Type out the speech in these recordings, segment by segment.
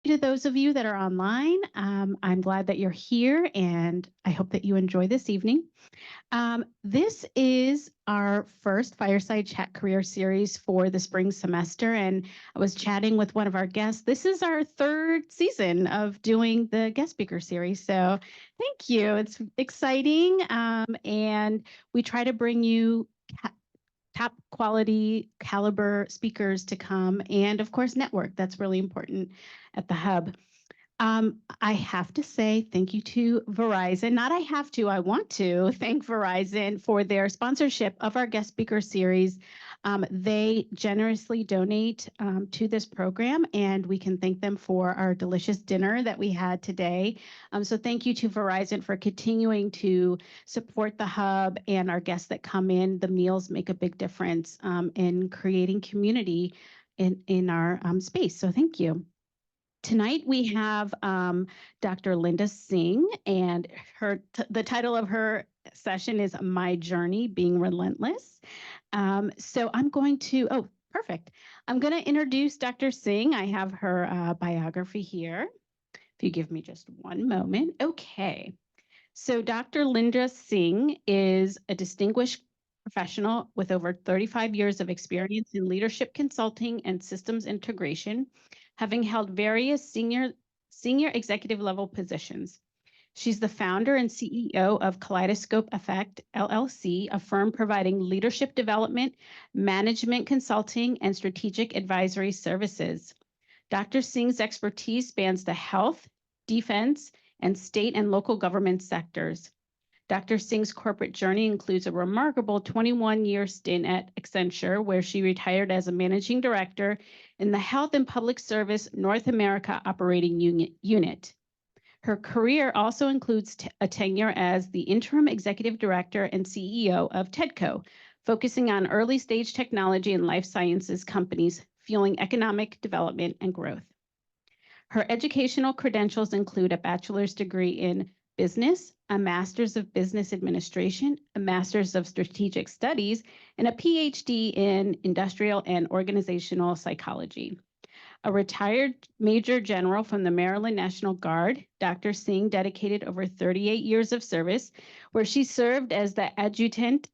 you to those of you that are online. I'm glad that you're here, and I hope that you enjoy this evening. This is our first Fireside Chat Career Series for the spring semester, and I was chatting with one of our guests. This is our third season of doing the guest speaker series, so thank you. It's exciting, and we try to bring you top quality caliber speakers to come, and of course network. That's really important at the hub. I have to say thank you to Verizon. Not I have to, I want to thank Verizon for their sponsorship of our guest speaker series. They generously donate to this program, and we can thank them for our delicious dinner that we had today. So thank you to Verizon for continuing to support the hub and our guests that come in. The meals make a big difference in creating community in our space. So thank you. Tonight we have Dr. Linda Singh, and the title of her session is My Journey Being Relentless. So I'm going to, oh, perfect. I'm going to introduce Dr. Singh. I have her biography here. If you give me just one moment. Okay. So Dr. Linda Singh is a distinguished professional with over 35 years of experience in leadership consulting and systems integration, having held various senior executive level positions. She's the founder and CEO of Kaleidoscope Effect, LLC, a firm providing leadership development, management consulting, and strategic advisory services. Dr. Singh's expertise spans the health, defense, and state and local government sectors. Dr. Singh's corporate journey includes a remarkable 21-year stint at Accenture, where she retired as a managing director in the Health and Public Service North America Operating Unit. Her career also includes a tenure as the interim executive director and CEO of TEDCO, focusing on early stage technology and life sciences companies, fueling economic development and growth. Her educational credentials include a bachelor's degree in business, a master's of business administration, a master's of strategic studies, and a PhD in industrial and organizational psychology. A retired Major General from the Maryland National Guard, Dr. Singh dedicated over 38 years of service, where she served as the Adjutant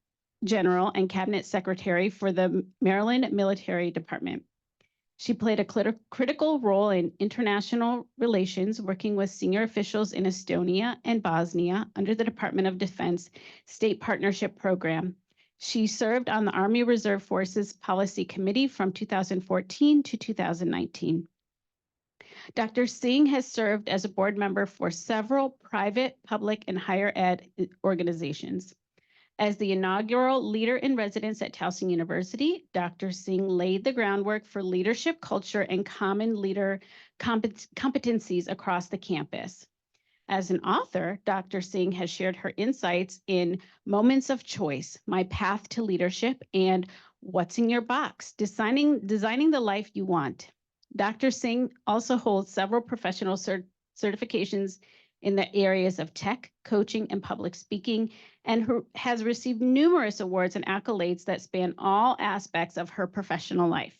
General and Cabinet Secretary for the Maryland Military Department. She played a critical role in international relations, working with senior officials in Estonia and Bosnia under the Department of Defense State Partnership Program. She served on the Army Reserve Forces Policy Committee from 2014 to 2019. Dr. Singh has served as a board member for several private, public, and higher ed organizations. As the inaugural leader in residence at Towson University, Dr. Singh laid the groundwork for leadership culture and common leader competencies across the campus. As an author, Dr. Singh has shared her insights in Moments of Choice, My Path to Leadership, and What's in Your Box, Designing the Life You Want. Dr. Singh also holds several professional certifications in the areas of tech, coaching, and public speaking, and has received numerous awards and accolades that span all aspects of her professional life.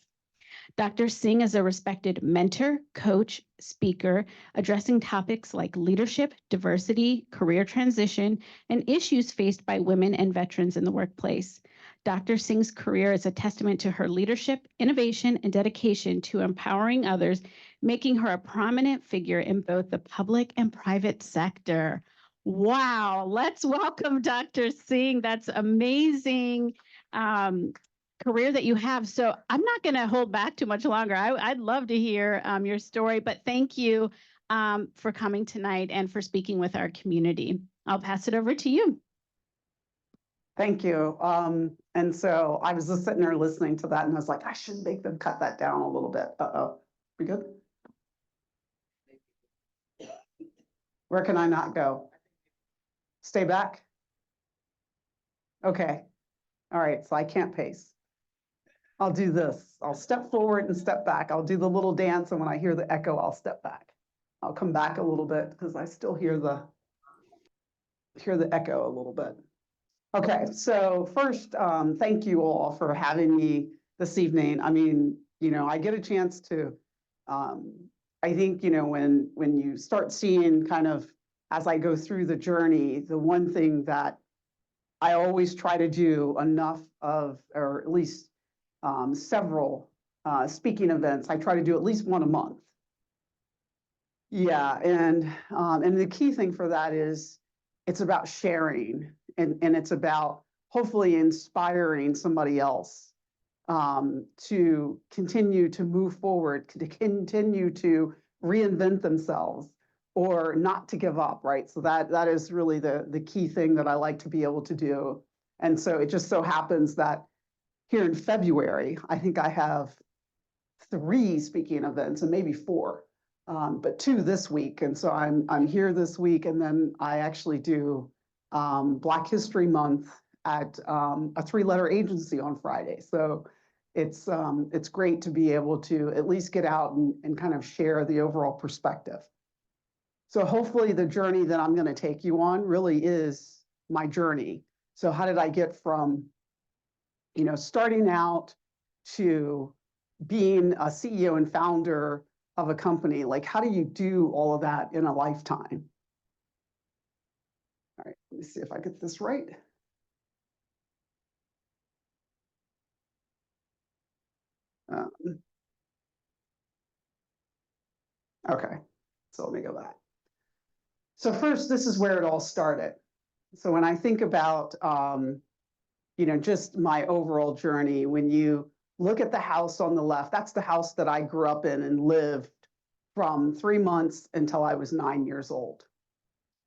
Dr. Singh is a respected mentor, coach, speaker, addressing topics like leadership, diversity, career transition, and issues faced by women and veterans in the workplace. Dr. Singh's career is a testament to her leadership, innovation, and dedication to empowering others, making her a prominent figure in both the public and private sector. Wow, let's welcome Dr. Singh. That's amazing career that you have. So I'm not going to hold back too much longer. I'd love to hear your story, but thank you for coming tonight and for speaking with our community. I'll pass it over to you. Thank you. And so I was just sitting there listening to that, and I was like, I should make them cut that down a little bit. Uh-oh. We good? Where can I not go? Stay back? Okay. All right, so I can't pace. I'll do this. I'll step forward and step back. I'll do the little dance, and when I hear the echo, I'll step back. I'll come back a little bit because I still hear the echo a little bit. Okay, so first, thank you all for having me this evening. I mean, you know, I get a chance to I think, when you start seeing kind of, as I go through the journey, the one thing that I always try to do enough of, or at least several speaking events, I try to do at least one a month. Yeah, and the key thing for that is it's about sharing, and it's about hopefully inspiring somebody else to continue to move forward, to continue to reinvent themselves, or not to give up, right? So that is really the key thing that I like to be able to do. And so it just so happens that here in February, I think I have 3 speaking events and maybe 4, but 2 this week. And so I'm here this week, and then I actually do Black History Month at a 3-letter agency on Friday. So it's great to be able to at least get out and kind of share the overall perspective. So hopefully the journey that I'm going to take you on really is my journey. So how did I get from, starting out to being a CEO and founder of a company? Like, how do you do all of that in a lifetime? All right, let me see if I get this right. Okay, so let me go back. So first, this is where it all started. So when I think about, just my overall journey, when you look at the house on the left, that's the house that I grew up in and lived from 3 months until I was 9 years old.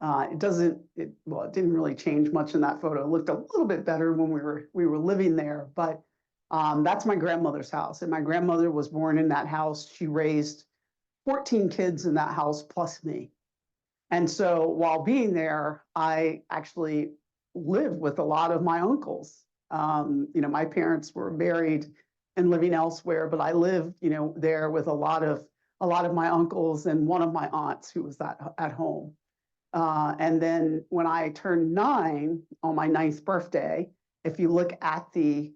It didn't really change much in that photo. It looked a little bit better when we were living there, but that's my grandmother's house. And my grandmother was born in that house. She raised 14 kids in that house plus me. And so while being there, I actually lived with a lot of my uncles. My parents were married and living elsewhere, but I lived, there with a lot of my uncles and one of my aunts who was at home. And then when I turned 9 on my 9th birthday, if you look at the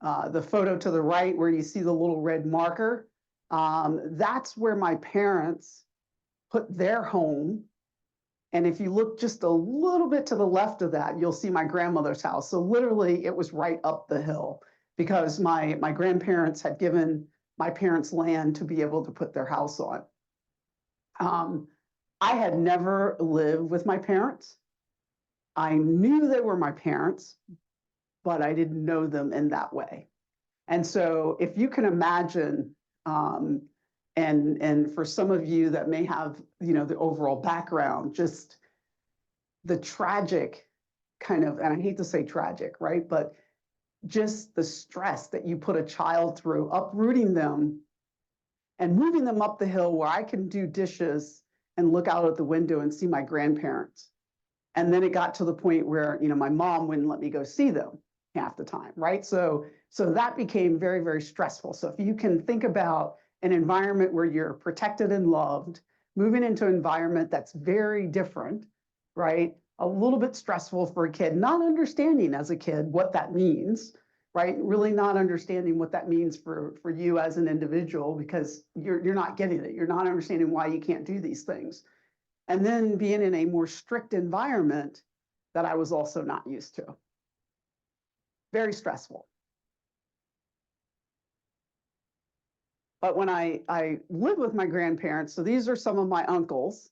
photo to the right where you see the little red marker, that's where my parents put their home. And if you look just a little bit to the left of that, you'll see my grandmother's house. So literally it was right up the hill because my grandparents had given my parents land to be able to put their house on. I had never lived with my parents. I knew they were my parents, but I didn't know them in that way. And so if you can imagine, and for some of you that may have, the overall background, just the tragic kind of, and I hate to say tragic, right? But just the stress that you put a child through, uprooting them and moving them up the hill where I can do dishes and look out at the window and see my grandparents. And then it got to the point where, my mom wouldn't let me go see them half the time, right? So that became very, very stressful. So if you can think about an environment where you're protected and loved, moving into an environment that's very different, right? A little bit stressful for a kid, not understanding as a kid what that means, right? Really not understanding what that means for you as an individual, because you're not getting it. You're not understanding why you can't do these things. And then being in a more strict environment that I was also not used to. Very stressful. But when I lived with my grandparents, so these are some of my uncles,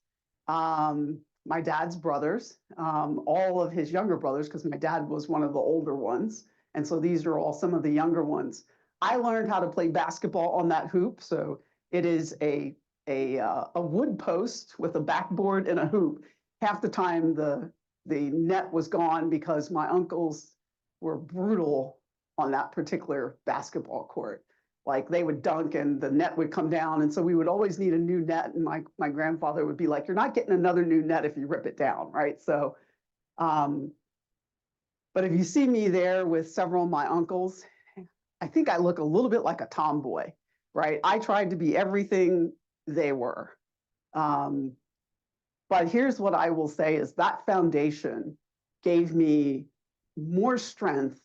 my dad's brothers, all of his younger brothers, because my dad was one of the older ones. And so these are all some of the younger ones. I learned how to play basketball on that hoop. So it is a wood post with a backboard and a hoop. Half the time the net was gone because my uncles were brutal on that particular basketball court. Like they would dunk and the net would come down. And so we would always need a new net. And my grandfather would be like, you're not getting another new net if you rip it down, right? So, but if you see me there with several of my uncles, I think I look a little bit like a tomboy, right? I tried to be everything they were. But here's what I will say is that foundation gave me more strength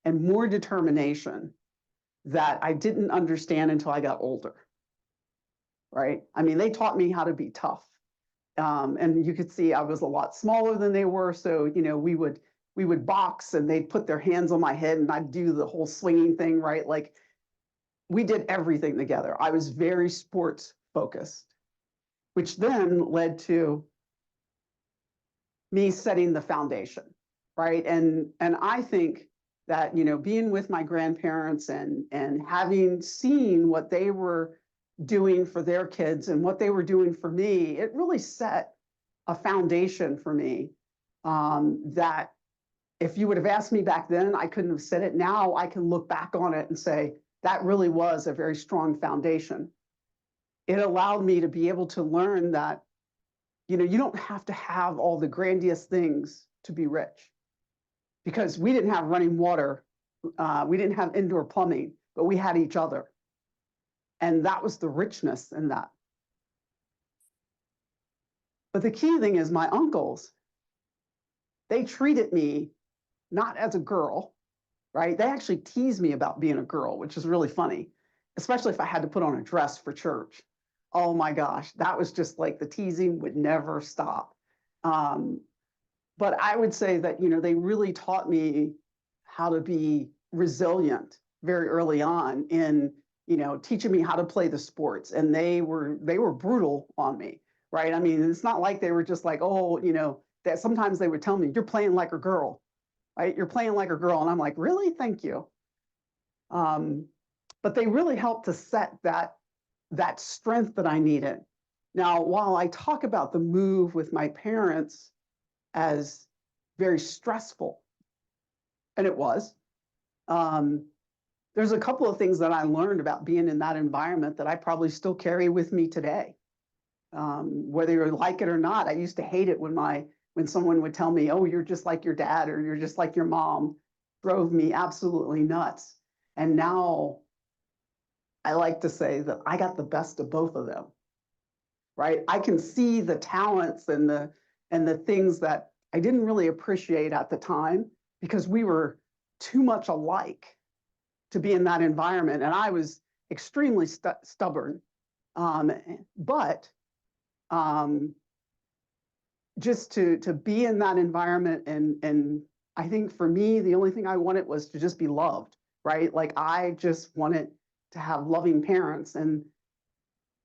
and more determination that I didn't understand until I got older. right? I mean, they taught me how to be tough. And you could see I was a lot smaller than they were. So, we would box and they'd put their hands on my head and I'd do the whole swinging thing, right? Like we did everything together. I was very sports focused, which then led to me setting the foundation, right? And I think that, being with my grandparents and having seen what they were doing for their kids and what they were doing for me, it really set a foundation for me, that if you would have asked me back then, I couldn't have said it. Now I can look back on it and say, that really was a very strong foundation. It allowed me to be able to learn that, you don't have to have all the grandiose things to be rich, because we didn't have running water. We didn't have indoor plumbing, but we had each other. And that was the richness in that. But the key thing is my uncles, they treated me not as a girl, right? They actually teased me about being a girl, which is really funny, especially if I had to put on a dress for church. Oh my gosh, that was just like the teasing would never stop. But I would say that, they really taught me how to be resilient very early on in, teaching me how to play the sports. And they were brutal on me, right? I mean, it's not like they were just like, oh, that sometimes they would tell me, you're playing like a girl, right? You're playing like a girl. And I'm like, really? Thank you. But they really helped to set that strength that I needed. Now, while I talk about the move with my parents as very stressful, and it was, there's a couple of things that I learned about being in that environment that I probably still carry with me today. Whether you like it or not, I used to hate it when someone would tell me, oh, you're just like your dad or you're just like your mom. Drove me absolutely nuts. And now I like to say that I got the best of both of them, right? I can see the talents and the things that I didn't really appreciate at the time because we were too much alike to be in that environment. And I was extremely stubborn. But just to be in that environment, and I think for me, the only thing I wanted was to just be loved, right? Like I just wanted to have loving parents, and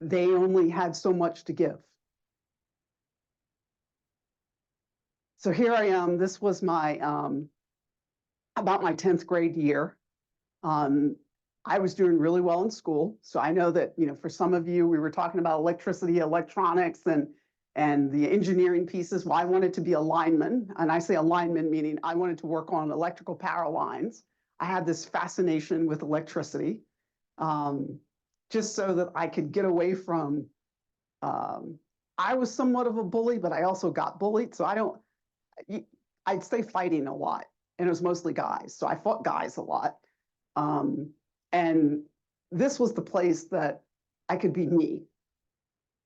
they only had so much to give. So here I am. This was my about my 10th grade year. I was doing really well in school. So I know that, for some of you, we were talking about electricity, electronics, and the engineering pieces. Well, I wanted to be a lineman. And I say a lineman, meaning I wanted to work on electrical power lines. I had this fascination with electricity, just so that I could get away from, I was somewhat of a bully, but I also got bullied. So I'd stay fighting a lot. And it was mostly guys. So I fought guys a lot. And this was the place that I could be me,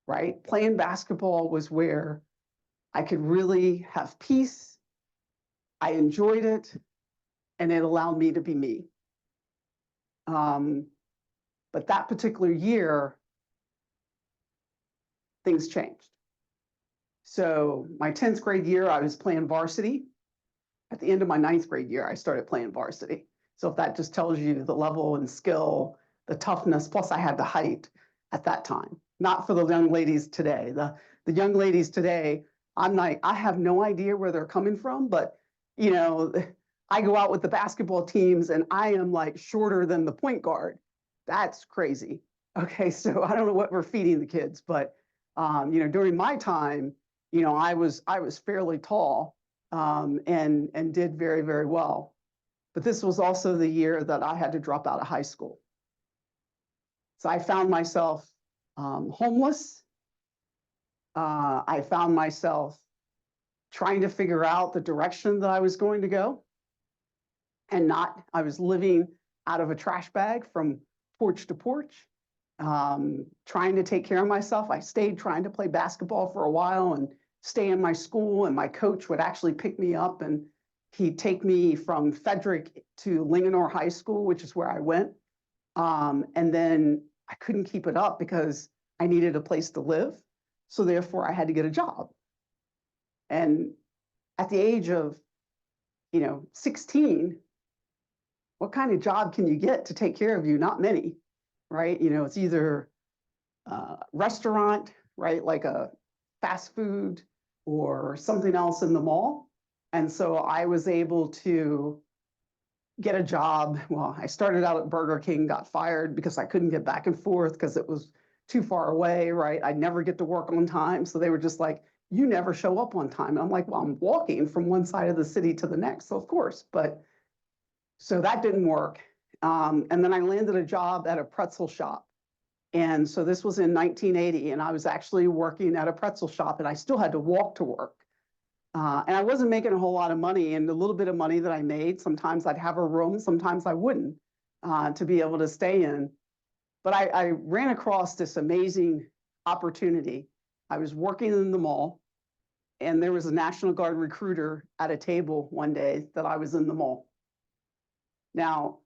right? Playing basketball was where I could really have peace. I enjoyed it, and it allowed me to be me. But that particular year, things changed. So my 10th grade year, I was playing varsity. At the end of my 9th grade year, I started playing varsity. So if that just tells you the level and skill, the toughness, plus I had the height at that time. Not for the young ladies today. The young ladies today, I'm like, I have no idea where they're coming from, but I go out with the basketball teams and I am like shorter than the point guard. That's crazy. Okay, so I don't know what we're feeding the kids, but during my time, I was fairly tall, and did very, very well. But this was also the year that I had to drop out of high school. So I found myself homeless. I found myself trying to figure out the direction that I was going to go. I was living out of a trash bag from porch to porch, trying to take care of myself. I stayed trying to play basketball for a while and stay in my school, and my coach would actually pick me up and he'd take me from Frederick to Linganore High School, which is where I went. And then I couldn't keep it up because I needed a place to live. So therefore I had to get a job. And at the age of, 16, what kind of job can you get to take care of you? Not many, right? It's either restaurant, right? Like a fast food or something else in the mall. And so I was able to get a job. Well, I started out at Burger King, got fired because I couldn't get back and forth because it was too far away, right? I'd never get to work on time. So they were just like, you never show up on time. And I'm like, well, I'm walking from one side of the city to the next. So of course, but so that didn't work. And then I landed a job at a pretzel shop. And so this was in 1980, and I was actually working at a pretzel shop, and I still had to walk to work. And I wasn't making a whole lot of money, and the little bit of money that I made, sometimes I'd have a room, sometimes I wouldn't, to be able to stay in. But I ran across this amazing opportunity. I was working in the mall, and there was a National Guard recruiter at a table one day that I was in the mall. Now,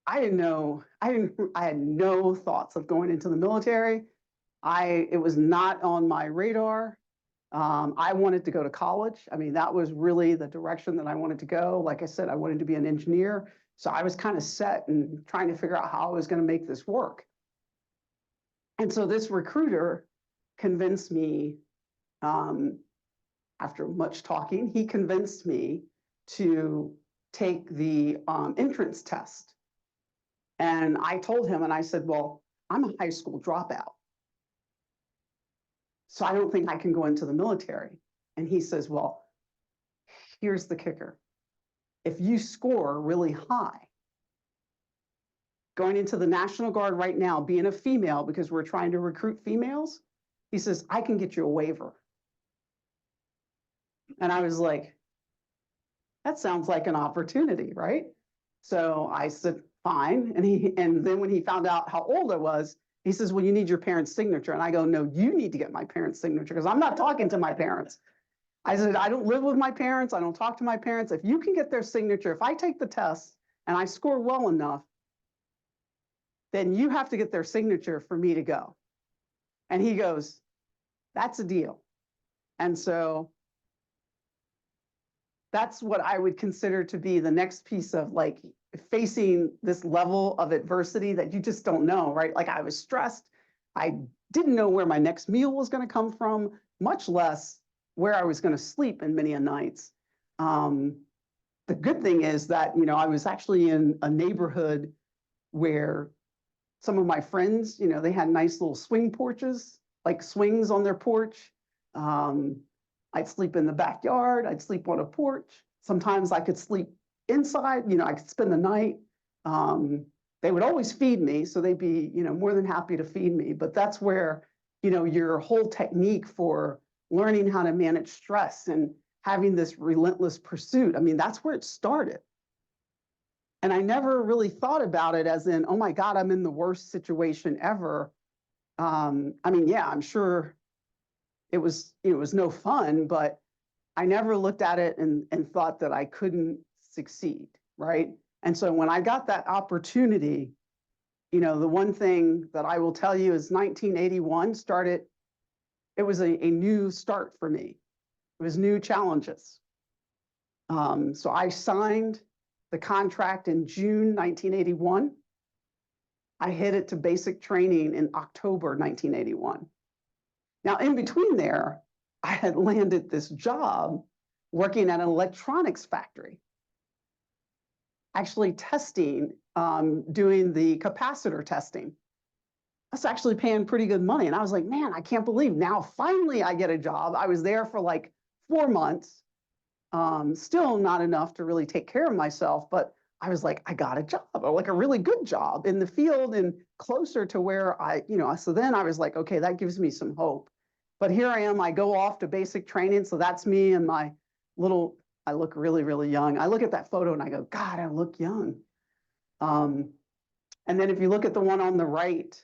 I had no thoughts of going into the military. It was not on my radar. I wanted to go to college. I mean, that was really the direction that I wanted to go. Like I said, I wanted to be an engineer. So I was kind of set and trying to figure out how I was going to make this work. And so this recruiter convinced me, after much talking, he convinced me to take the entrance test. And I told him, and I said, well, I'm a high school dropout, so I don't think I can go into the military. And he says, well, here's the kicker. If you score really high, going into the National Guard right now, being a female, because we're trying to recruit females, he says, I can get you a waiver. And I was like, that sounds like an opportunity, right? So I said, fine. And then when he found out how old I was, he says, well, you need your parents' signature. And I go, no, you need to get my parents' signature because I'm not talking to my parents. I said, I don't live with my parents. I don't talk to my parents. If you can get their signature, if I take the test and I score well enough, then you have to get their signature for me to go. And he goes, that's a deal. And so that's what I would consider to be the next piece of like facing this level of adversity that you just don't know, right? Like I was stressed. I didn't know where my next meal was going to come from, much less where I was going to sleep in many a nights. The good thing is that, I was actually in a neighborhood where some of my friends, they had nice little swing porches, like swings on their porch. I'd sleep in the backyard. I'd sleep on a porch. Sometimes I could sleep inside. I could spend the night. They would always feed me, so they'd be, more than happy to feed me. But that's where, your whole technique for learning how to manage stress and having this relentless pursuit. I mean, that's where it started. And I never really thought about it as in, oh my God, I'm in the worst situation ever. I mean, yeah, I'm sure it was no fun, but I never looked at it and thought that I couldn't succeed, right? And so when I got that opportunity, the one thing that I will tell you is 1981 started, it was a new start for me. It was new challenges. So I signed the contract in June 1981. I hit it to basic training in October 1981. Now, in between there, I had landed this job working at an electronics factory, actually testing, doing the capacitor testing. That's actually paying pretty good money. And I was like, man, I can't believe now finally I get a job. I was there for like 4 months, still not enough to really take care of myself, but I was like, I got a job, or like a really good job in the field and closer to where so then I was like, okay, that gives me some hope. But here I am, I go off to basic training. So that's me and my I look really, really young. I look at that photo and I go, God, I look young. And then if you look at the one on the right,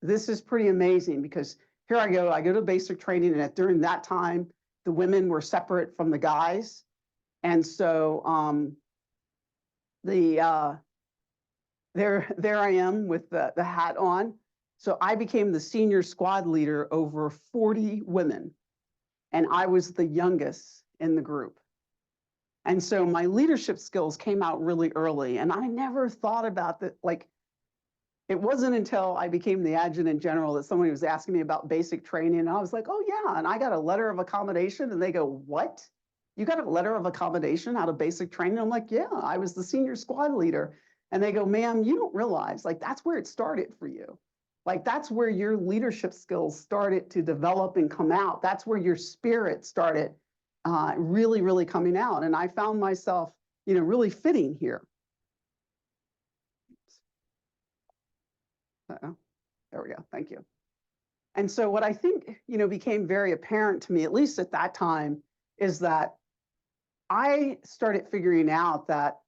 this is pretty amazing because here I go to basic training, and during that time, the women were separate from the guys. And so there I am with the hat on. So I became the senior squad leader over 40 women, and I was the youngest in the group. And so my leadership skills came out really early, and I never thought about that. Like, it wasn't until I became the adjutant general that somebody was asking me about basic training, and I was like, oh yeah, and I got a letter of accommodation, and they go, what? You got a letter of accommodation out of basic training? I'm like, yeah, I was the senior squad leader. And they go, ma'am, you don't realize, like, that's where it started for you. Like, that's where your leadership skills started to develop and come out. That's where your spirit started really, really coming out. And I found myself, really fitting here. Uh-oh. There we go. Thank you. And so what I think, became very apparent to me, at least at that time, is that I started figuring out that,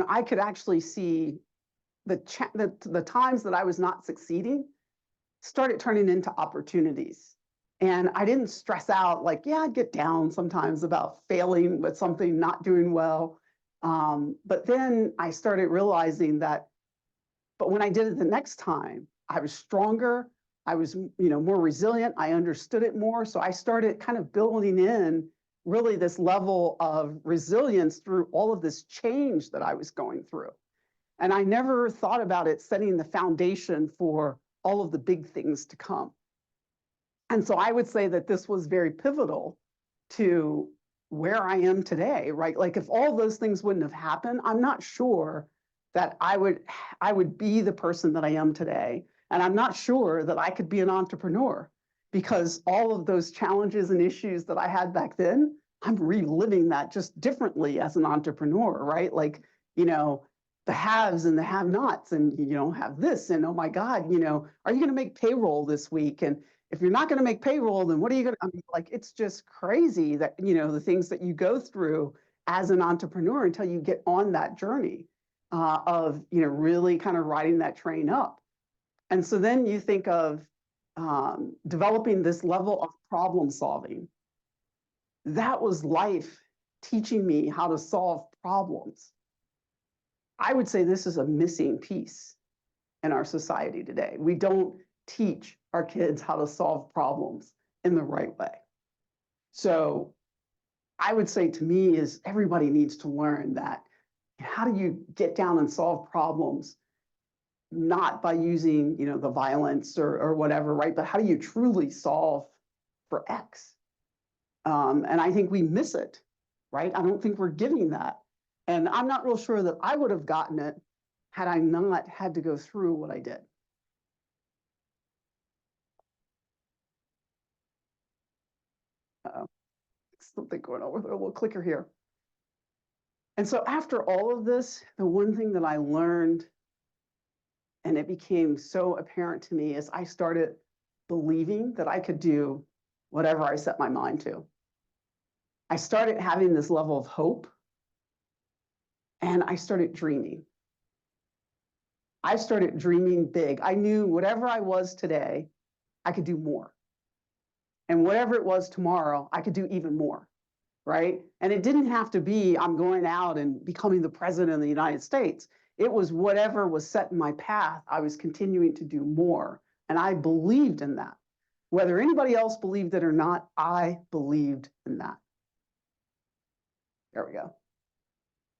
I could actually see the times that I was not succeeding started turning into opportunities. And I didn't stress out, like, yeah, I'd get down sometimes about failing with something, not doing well. But then I started realizing that, but when I did it the next time, I was stronger. I was, more resilient. I understood it more. So I started kind of building in really this level of resilience through all of this change that I was going through. And I never thought about it setting the foundation for all of the big things to come. And so I would say that this was very pivotal to where I am today, right? Like, if all those things wouldn't have happened, I'm not sure that I would be the person that I am today. And I'm not sure that I could be an entrepreneur, because all of those challenges and issues that I had back then, I'm reliving that just differently as an entrepreneur, right? Like, the haves and the have-nots, and you don't have this, and oh my God, are you going to make payroll this week? And if you're not going to make payroll, then what are you going to, like, it's just crazy that, the things that you go through as an entrepreneur until you get on that journey of, really kind of riding that train up. And so then you think of developing this level of problem solving. That was life teaching me how to solve problems. I would say this is a missing piece in our society today. We don't teach our kids how to solve problems in the right way. So I would say, to me, is everybody needs to learn that. How do you get down and solve problems? Not by using, the violence or whatever, right? But how do you truly solve for X? And I think we miss it, right? I don't think we're giving that. And I'm not real sure that I would have gotten it had I not had to go through what I did. Uh-oh. Something going on with a little clicker here. And so after all of this, the one thing that I learned, and it became so apparent to me, is I started believing that I could do whatever I set my mind to. I started having this level of hope, and I started dreaming. I started dreaming big. I knew whatever I was today, I could do more. And whatever it was tomorrow, I could do even more, right? And it didn't have to be, I'm going out and becoming the president of the United States. It was whatever was set in my path, I was continuing to do more. And I believed in that. Whether anybody else believed it or not, I believed in that. There we go.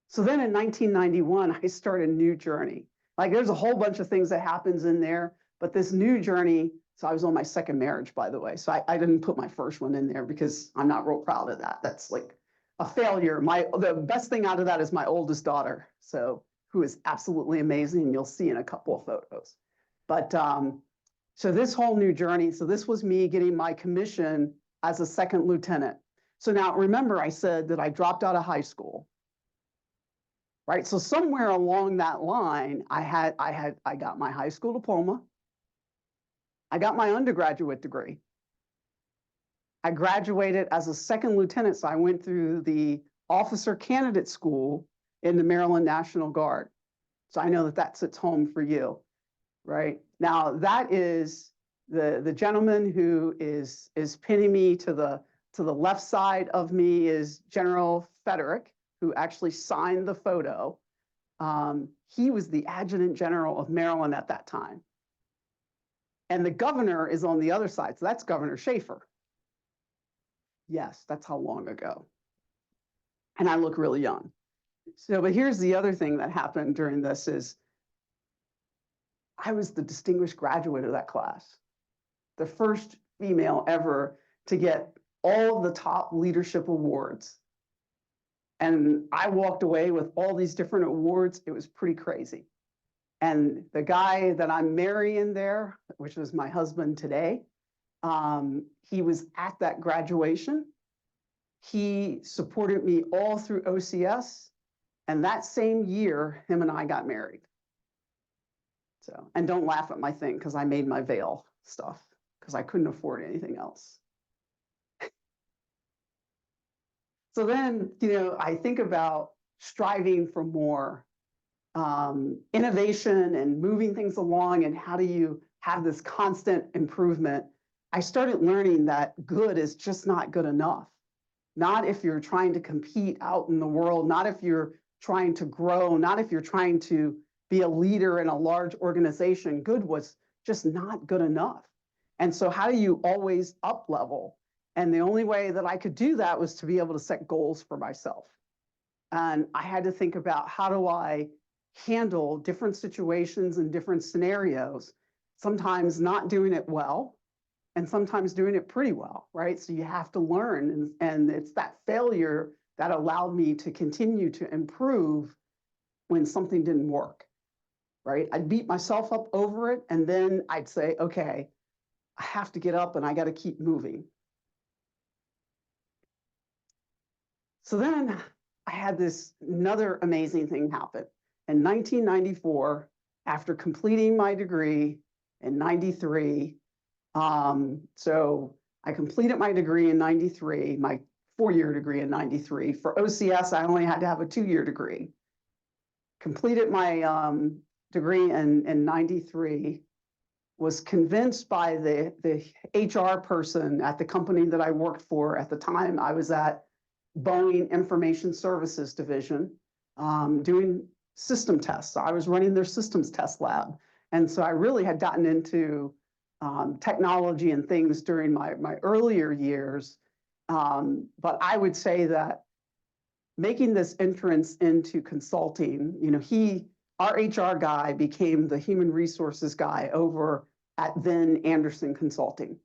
So then in 1991, I started a new journey. Like, there's a whole bunch of things that happens in there, but this new journey. So I was on my second marriage, by the way. So I didn't put my first one in there because I'm not real proud of that. That's like a failure. The best thing out of that is my oldest daughter, so who is absolutely amazing. You'll see in a couple of photos. But so this whole new journey. So this was me getting my commission as a second lieutenant. So now remember, I said that I dropped out of high school. Right. So somewhere along that line, I got my high school diploma. I got my undergraduate degree. I graduated as a second lieutenant. So I went through the officer candidate school in the Maryland National Guard. So I know that that sits home for you, right? Now that is the gentleman who is pinning me to the left side of me is General Frederick, who actually signed the photo. He was the adjutant general of Maryland at that time. And the governor is on the other side. So that's Governor Schaefer. Yes, that's how long ago. And I look really young. So, but here's the other thing that happened during this is I was the distinguished graduate of that class, the first female ever to get all the top leadership awards. And I walked away with all these different awards. It was pretty crazy. And the guy that I'm marrying there, which was my husband today, he was at that graduation. He supported me all through OCS. And that same year, him and I got married. So, and don't laugh at my thing because I made my veil stuff because I couldn't afford anything else. So then, I think about striving for more innovation and moving things along, and how do you have this constant improvement? I started learning that good is just not good enough. Not if you're trying to compete out in the world, not if you're trying to grow, not if you're trying to be a leader in a large organization. Good was just not good enough. And so how do you always up level? And the only way that I could do that was to be able to set goals for myself. And I had to think about, how do I handle different situations and different scenarios, sometimes not doing it well, and sometimes doing it pretty well, right? So you have to learn, and it's that failure that allowed me to continue to improve when something didn't work, right? I'd beat myself up over it, and then I'd say, okay, I have to get up and I got to keep moving. So then I had another amazing thing happen. In 1994, after completing my degree in 93, so I completed my degree in 93, my 4-year degree in 93. For OCS, I only had to have a 2-year degree. Completed my degree in 93, was convinced by the HR person at the company that I worked for at the time. I was at Boeing Information Services Division, doing system tests. So I was running their systems test lab. And so I really had gotten into technology and things during my earlier years. But I would say that making this entrance into consulting, our HR guy became the human resources guy over at then Anderson Consulting.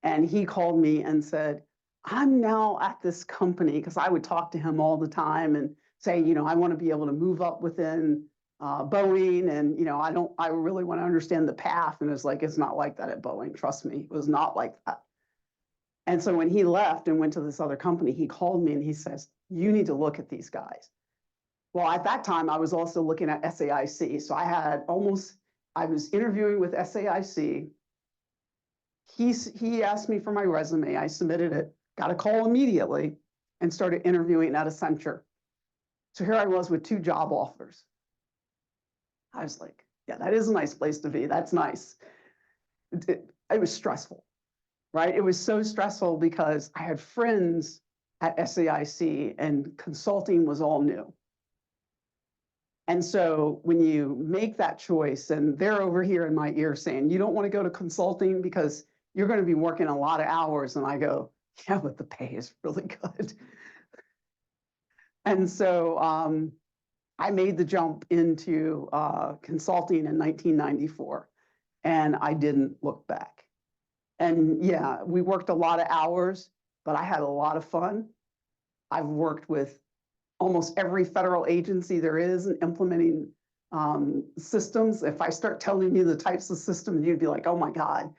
And he called me and said, I'm now at this company, because I would talk to him all the time and say, I want to be able to move up within Boeing, and I really want to understand the path. And it's like, it's not like that at Boeing. Trust me, it was not like that. And so when he left and went to this other company, he called me and he says, you need to look at these guys. Well, at that time, I was also looking at SAIC. So I was interviewing with SAIC. He asked me for my resume. I submitted it, got a call immediately, and started interviewing at Accenture. So here I was with 2 job offers. I was like, yeah, that is a nice place to be. That's nice. It was stressful, right? It was so stressful because I had friends at SAIC and consulting was all new. And so when you make that choice, and they're over here in my ear saying, you don't want to go to consulting because you're going to be working a lot of hours. And I go, yeah, but the pay is really good. And so I made the jump into consulting in 1994, and I didn't look back. And yeah, we worked a lot of hours, but I had a lot of fun. I've worked with almost every federal agency there is in implementing systems. If I start telling you the types of systems, you'd be like, oh my God.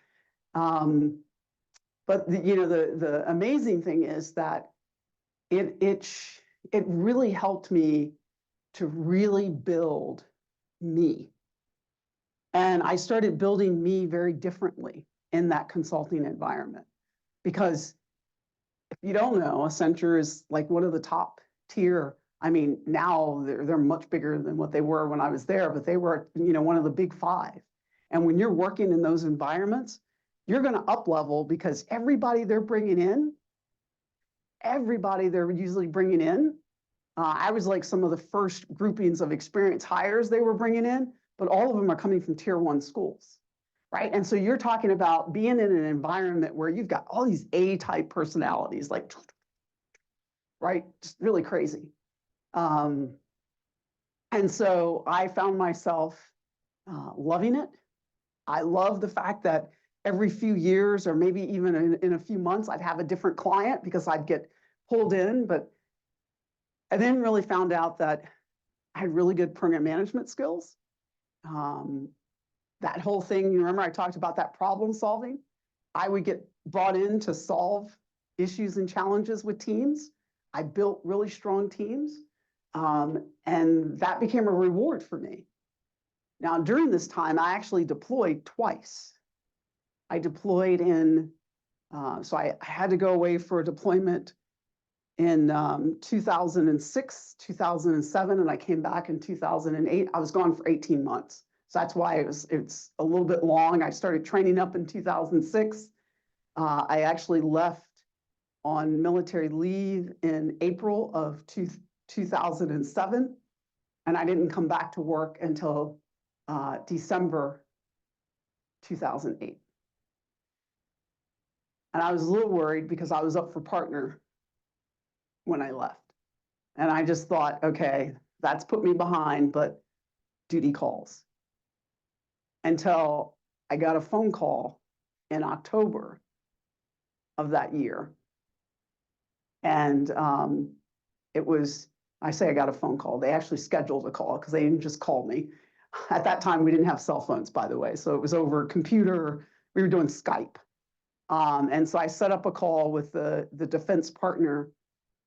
But the amazing thing is that it really helped me to really build me. And I started building me very differently in that consulting environment. Because if you don't know, Accenture is like one of the top tier. I mean, now they're much bigger than what they were when I was there, but they were, one of the big 5. And when you're working in those environments, you're going to up level because everybody they're usually bringing in, I was like some of the first groupings of experienced hires they were bringing in, but all of them are coming from tier 1 schools. right? And so you're talking about being in an environment where you've got all these A-type personalities, like, right? Just really crazy. And so I found myself loving it. I love the fact that every few years, or maybe even in a few months, I'd have a different client because I'd get pulled in. But I then really found out that I had really good program management skills. That whole thing, you remember I talked about that problem solving? I would get brought in to solve issues and challenges with teams. I built really strong teams, and that became a reward for me. Now, during this time, I actually deployed twice. I deployed so I had to go away for a deployment in 2006, 2007, and I came back in 2008. I was gone for 18 months. So that's why it's a little bit long. I started training up in 2006. I actually left on military leave in April of 2007, and I didn't come back to work until December 2008. And I was a little worried because I was up for partner when I left. And I just thought, okay, that's put me behind, but duty calls. Until I got a phone call in October of that year. And it was, I say I got a phone call. They actually scheduled a call because they didn't just call me. At that time, we didn't have cell phones, by the way. So it was over computer. We were doing Skype. And so I set up a call with the defense partner,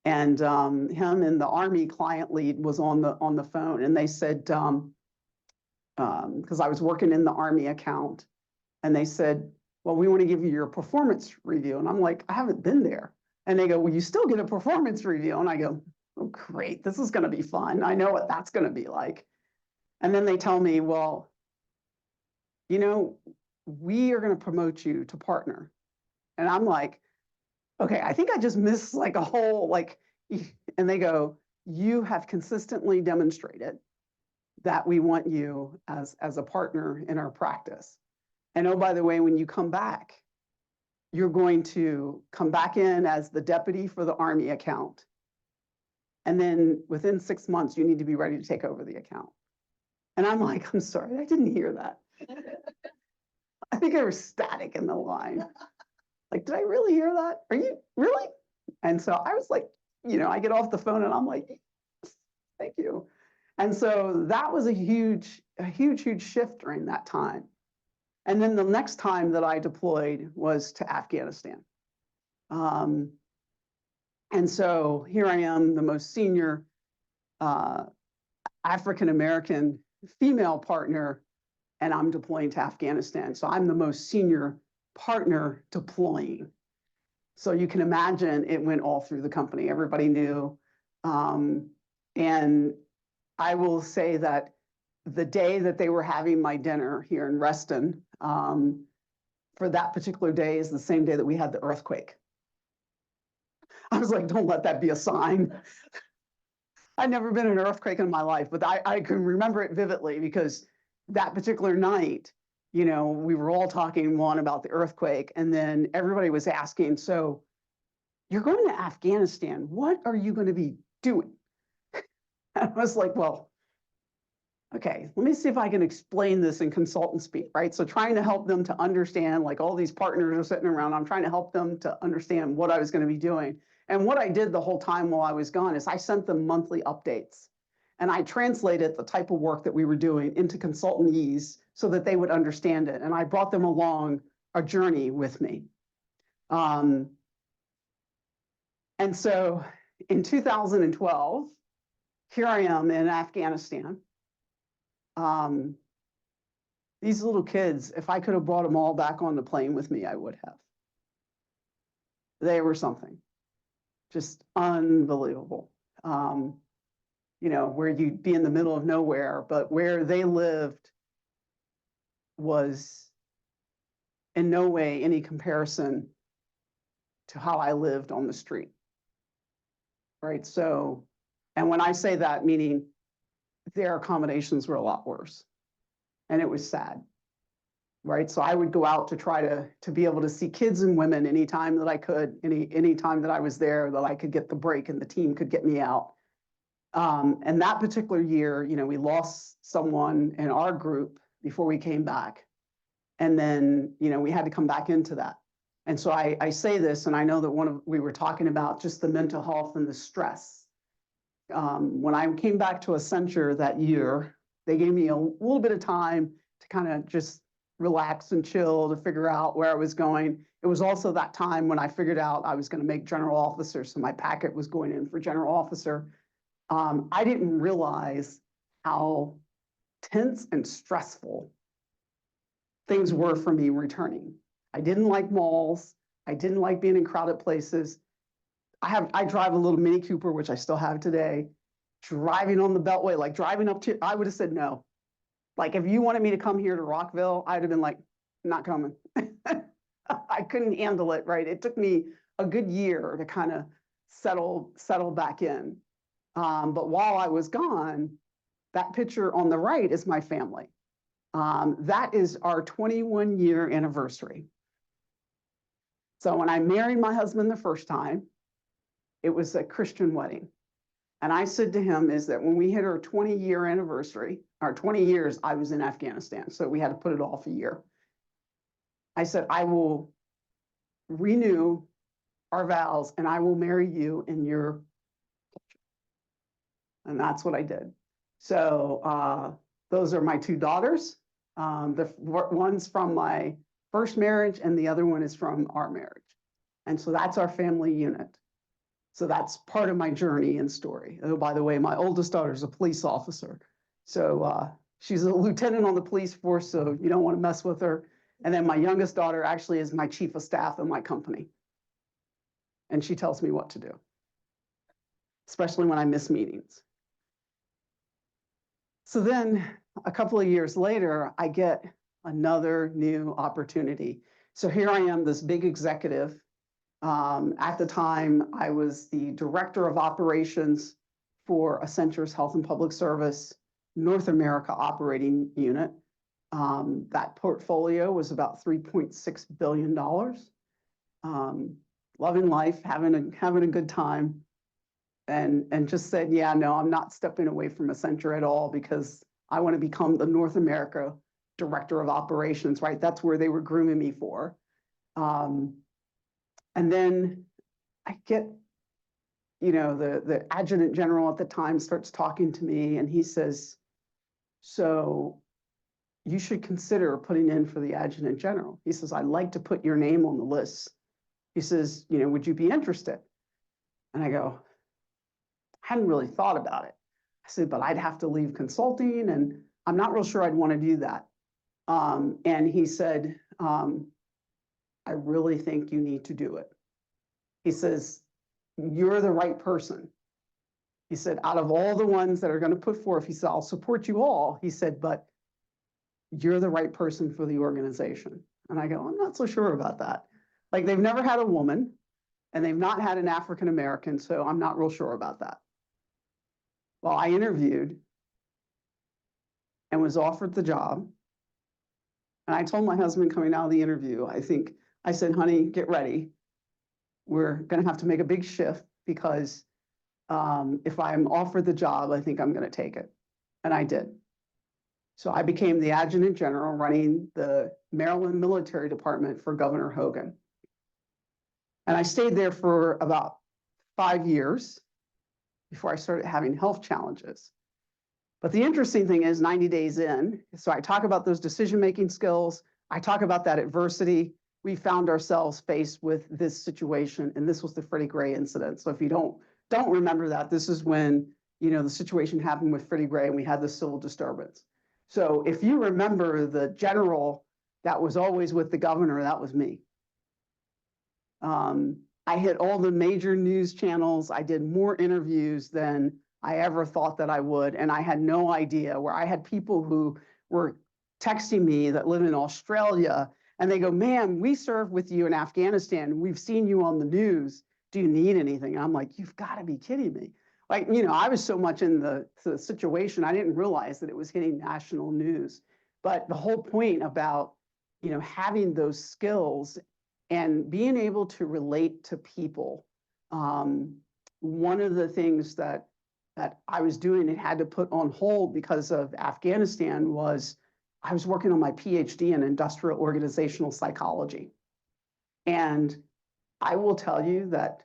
and him and the Army client lead was on the phone. And they said, because I was working in the Army account, and they said, well, we want to give you your performance review. And I'm like, I haven't been there. And they go, well, you still get a performance review. And I go, oh, great, this is going to be fun. I know what that's going to be like. And then they tell me, well, you know, we are going to promote you to partner. And I'm like, okay, I think I just missed like a whole, like, and they go, you have consistently demonstrated that we want you as a partner in our practice. And oh, by the way, when you come back, you're going to come back in as the deputy for the Army account. And then within 6 months, you need to be ready to take over the account. And I'm like, I'm sorry, I didn't hear that. I think I was static in the line. Like, did I really hear that? Are you really? And so I was like, you know, I get off the phone and I'm like, thank you. And so that was a huge shift during that time. And then the next time that I deployed was to Afghanistan. And so here I am, the most senior African-American female partner, and I'm deploying to Afghanistan. So I'm the most senior partner deploying. So you can imagine it went all through the company. Everybody knew. And I will say that the day that they were having my dinner here in Reston, for that particular day is the same day that we had the earthquake. I was like, don't let that be a sign. I'd never been in an earthquake in my life, but I can remember it vividly because that particular night, you know, we were all talking about the earthquake, and then everybody was asking, so you're going to Afghanistan, what are you going to be doing? And I was like, well, okay, let me see if I can explain this in consultant speak, right? So trying to help them to understand, like all these partners are sitting around, I'm trying to help them to understand what I was going to be doing. And what I did the whole time while I was gone is I sent them monthly updates. And I translated the type of work that we were doing into consultantese so that they would understand it. And I brought them along a journey with me. And so in 2012, here I am in Afghanistan. These little kids, if I could have brought them all back on the plane with me, I would have. They were something just unbelievable. You know, where you'd be in the middle of nowhere, but where they lived was in no way any comparison to how I lived on the street. Right. So, and when I say that, meaning their accommodations were a lot worse. And it was sad. right? So I would go out to try to be able to see kids and women anytime that I could, any time that I was there, that I could get the break and the team could get me out. And that particular year, we lost someone in our group before we came back. And then, we had to come back into that. And so I say this, and I know that we were talking about just the mental health and the stress. When I came back to Accenture that year, they gave me a little bit of time to kind of just relax and chill, to figure out where I was going. It was also that time when I figured out I was going to make general officer, so my packet was going in for general officer. I didn't realize how tense and stressful things were for me returning. I didn't like malls. I didn't like being in crowded places. I drive a little Mini Cooper, which I still have today. Driving on the Beltway, like driving up to, I would have said no. Like if you wanted me to come here to Rockville, I'd have been like, not coming. I couldn't handle it, right? It took me a good year to kind of settle back in. But while I was gone, that picture on the right is my family. That is our 21-year anniversary. So when I married my husband the first time, it was a Christian wedding. And I said to him is that when we hit our 20-year anniversary, our 20 years, I was in Afghanistan, so we had to put it off a year. I said, I will renew our vows and I will marry you in your culture. And that's what I did. So those are my two daughters. The one's from my first marriage and the other one is from our marriage. And so that's our family unit. So that's part of my journey and story. Oh, by the way, my oldest daughter is a police officer. So she's a lieutenant on the police force, so you don't want to mess with her. And then my youngest daughter actually is my chief of staff in my company. And she tells me what to do, especially when I miss meetings. So then a couple of years later, I get another new opportunity. So here I am, this big executive. At the time, I was the director of operations for Accenture's Health and Public Service North America operating unit. That portfolio was about $3.6 billion. Loving life, having a good time, and just said, yeah, no, I'm not stepping away from Accenture at all because I want to become the North America director of operations, right? That's where they were grooming me for. And then I get, the adjutant general at the time starts talking to me and he says, so you should consider putting in for the adjutant general. He says, I'd like to put your name on the list. He says, would you be interested? And I go, I hadn't really thought about it. I said, but I'd have to leave consulting and I'm not real sure I'd want to do that. And he said, I really think you need to do it. He says, you're the right person. He said, out of all the ones that are going to put forth, he said, I'll support you all. He said, but you're the right person for the organization. And I go, I'm not so sure about that. Like they've never had a woman and they've not had an African American, so I'm not real sure about that. Well, I interviewed and was offered the job. And I told my husband coming out of the interview, I said, honey, get ready. We're going to have to make a big shift because if I'm offered the job, I think I'm going to take it. And I did. So I became the adjutant general running the Maryland Military Department for Governor Hogan. And I stayed there for about 5 years before I started having health challenges. But the interesting thing is 90 days in, so I talk about those decision-making skills. I talk about that adversity. We found ourselves faced with this situation, and this was the Freddie Gray incident. So if you don't remember that, this is when, the situation happened with Freddie Gray and we had the civil disturbance. So if you remember the general that was always with the governor, that was me. I hit all the major news channels. I did more interviews than I ever thought that I would. And I had no idea where I had people who were texting me that live in Australia and they go, man, we served with you in Afghanistan. We've seen you on the news. Do you need anything? I'm like, you've got to be kidding me. Like, I was so much in the situation, I didn't realize that it was hitting national news. But the whole point about, having those skills and being able to relate to people. One of the things that I was doing and had to put on hold because of Afghanistan was I was working on my PhD in industrial organizational psychology. And I will tell you that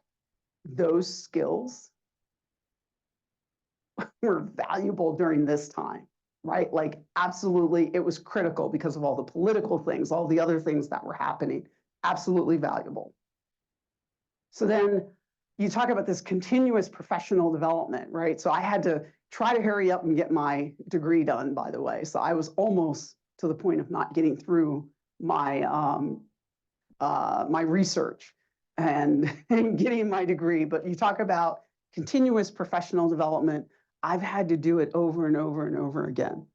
those skills were valuable during this time, right? Like, absolutely, it was critical because of all the political things, all the other things that were happening, absolutely valuable. So then you talk about this continuous professional development, right? So I had to try to hurry up and get my degree done, by the way. So I was almost to the point of not getting through my my research and getting my degree. But you talk about continuous professional development. I've had to do it over and over and over again.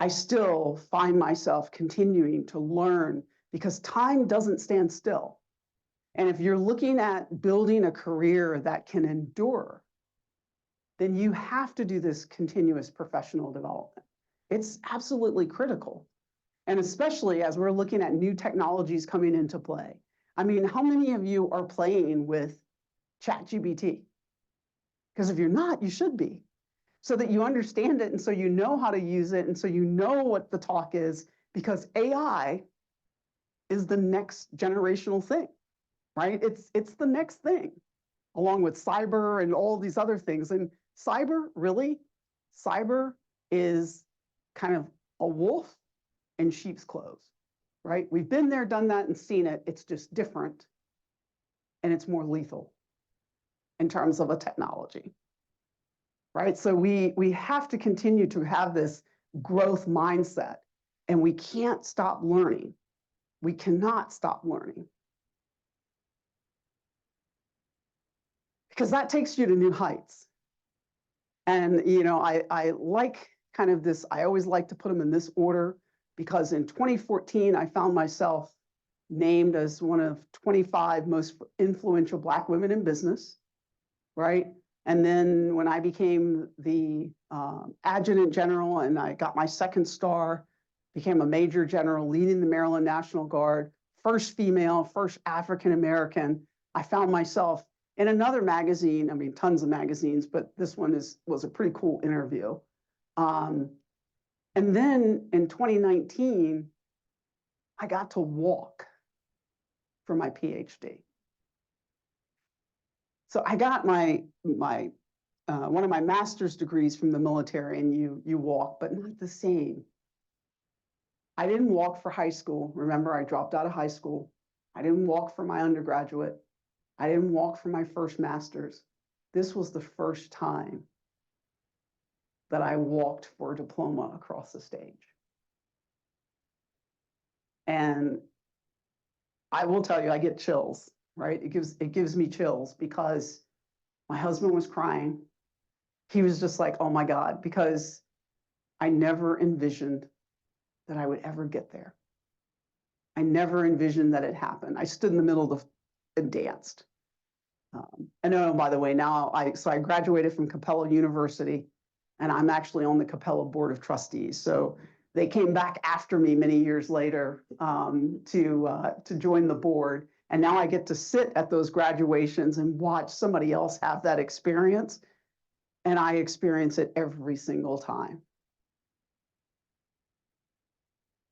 I still find myself continuing to learn because time doesn't stand still. And if you're looking at building a career that can endure, then you have to do this continuous professional development. It's absolutely critical. And especially as we're looking at new technologies coming into play. I mean, how many of you are playing with ChatGPT? Because if you're not, you should be, so that you understand it and so you know how to use it and so you know what the talk is, because AI is the next generational thing. Right? It's the next thing, along with cyber and all these other things. And cyber is kind of a wolf in sheep's clothes, right? We've been there, done that, and seen it. It's just different, and it's more lethal in terms of a technology, right? So we have to continue to have this growth mindset, and we can't stop learning. We cannot stop learning. Because that takes you to new heights. And, I like kind of this, I always like to put them in this order, because in 2014, I found myself named as one of 25 most influential Black women in business, right? And then when I became the adjutant general and I got my second star, became a major general leading the Maryland National Guard, first female, first African-American, I found myself in another magazine. I mean, tons of magazines, but this one was a pretty cool interview. And then in 2019, I got to walk for my PhD. So I got my one of my master's degrees from the military, and you walk, but not the same. I didn't walk for high school. Remember, I dropped out of high school. I didn't walk for my undergraduate. I didn't walk for my first master's. This was the first time that I walked for a diploma across the stage. And I will tell you, I get chills, right? It gives me chills, because my husband was crying. He was just like, oh my God, because I never envisioned that I would ever get there. I never envisioned that it happened. I stood in the middle of and danced. I know, by the way, now I graduated from Capella University, and I'm actually on the Capella Board of Trustees. So they came back after me many years later to join the board. And now I get to sit at those graduations and watch somebody else have that experience. And I experience it every single time.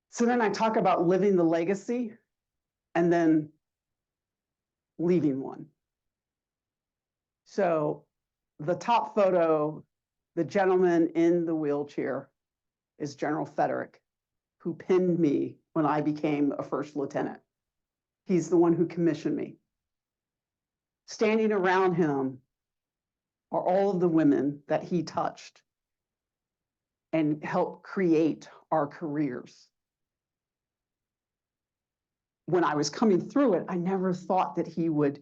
So then I talk about living the legacy and then leaving one. So the top photo, the gentleman in the wheelchair, is General Frederick, who pinned me when I became a first lieutenant. He's the one who commissioned me. Standing around him are all of the women that he touched and helped create our careers. When I was coming through it, I never thought that he would,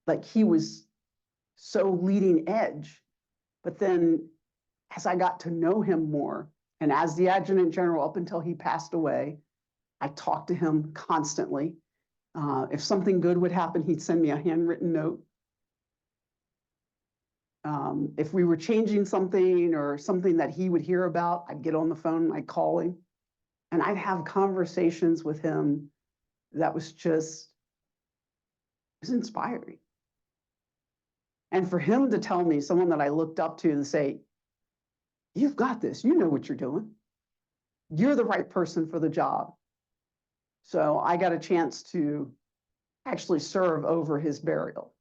like, he was so leading edge. But then as I got to know him more, and as the adjutant general up until he passed away, I talked to him constantly. If something good would happen, he'd send me a handwritten note. If we were changing something or something that he would hear about, I'd get on the phone and I'd call him. And I'd have conversations with him that was just, it was inspiring. And for him to tell me, someone that I looked up to, and say, you've got this, you know what you're doing. You're the right person for the job. So I got a chance to actually serve over his burial.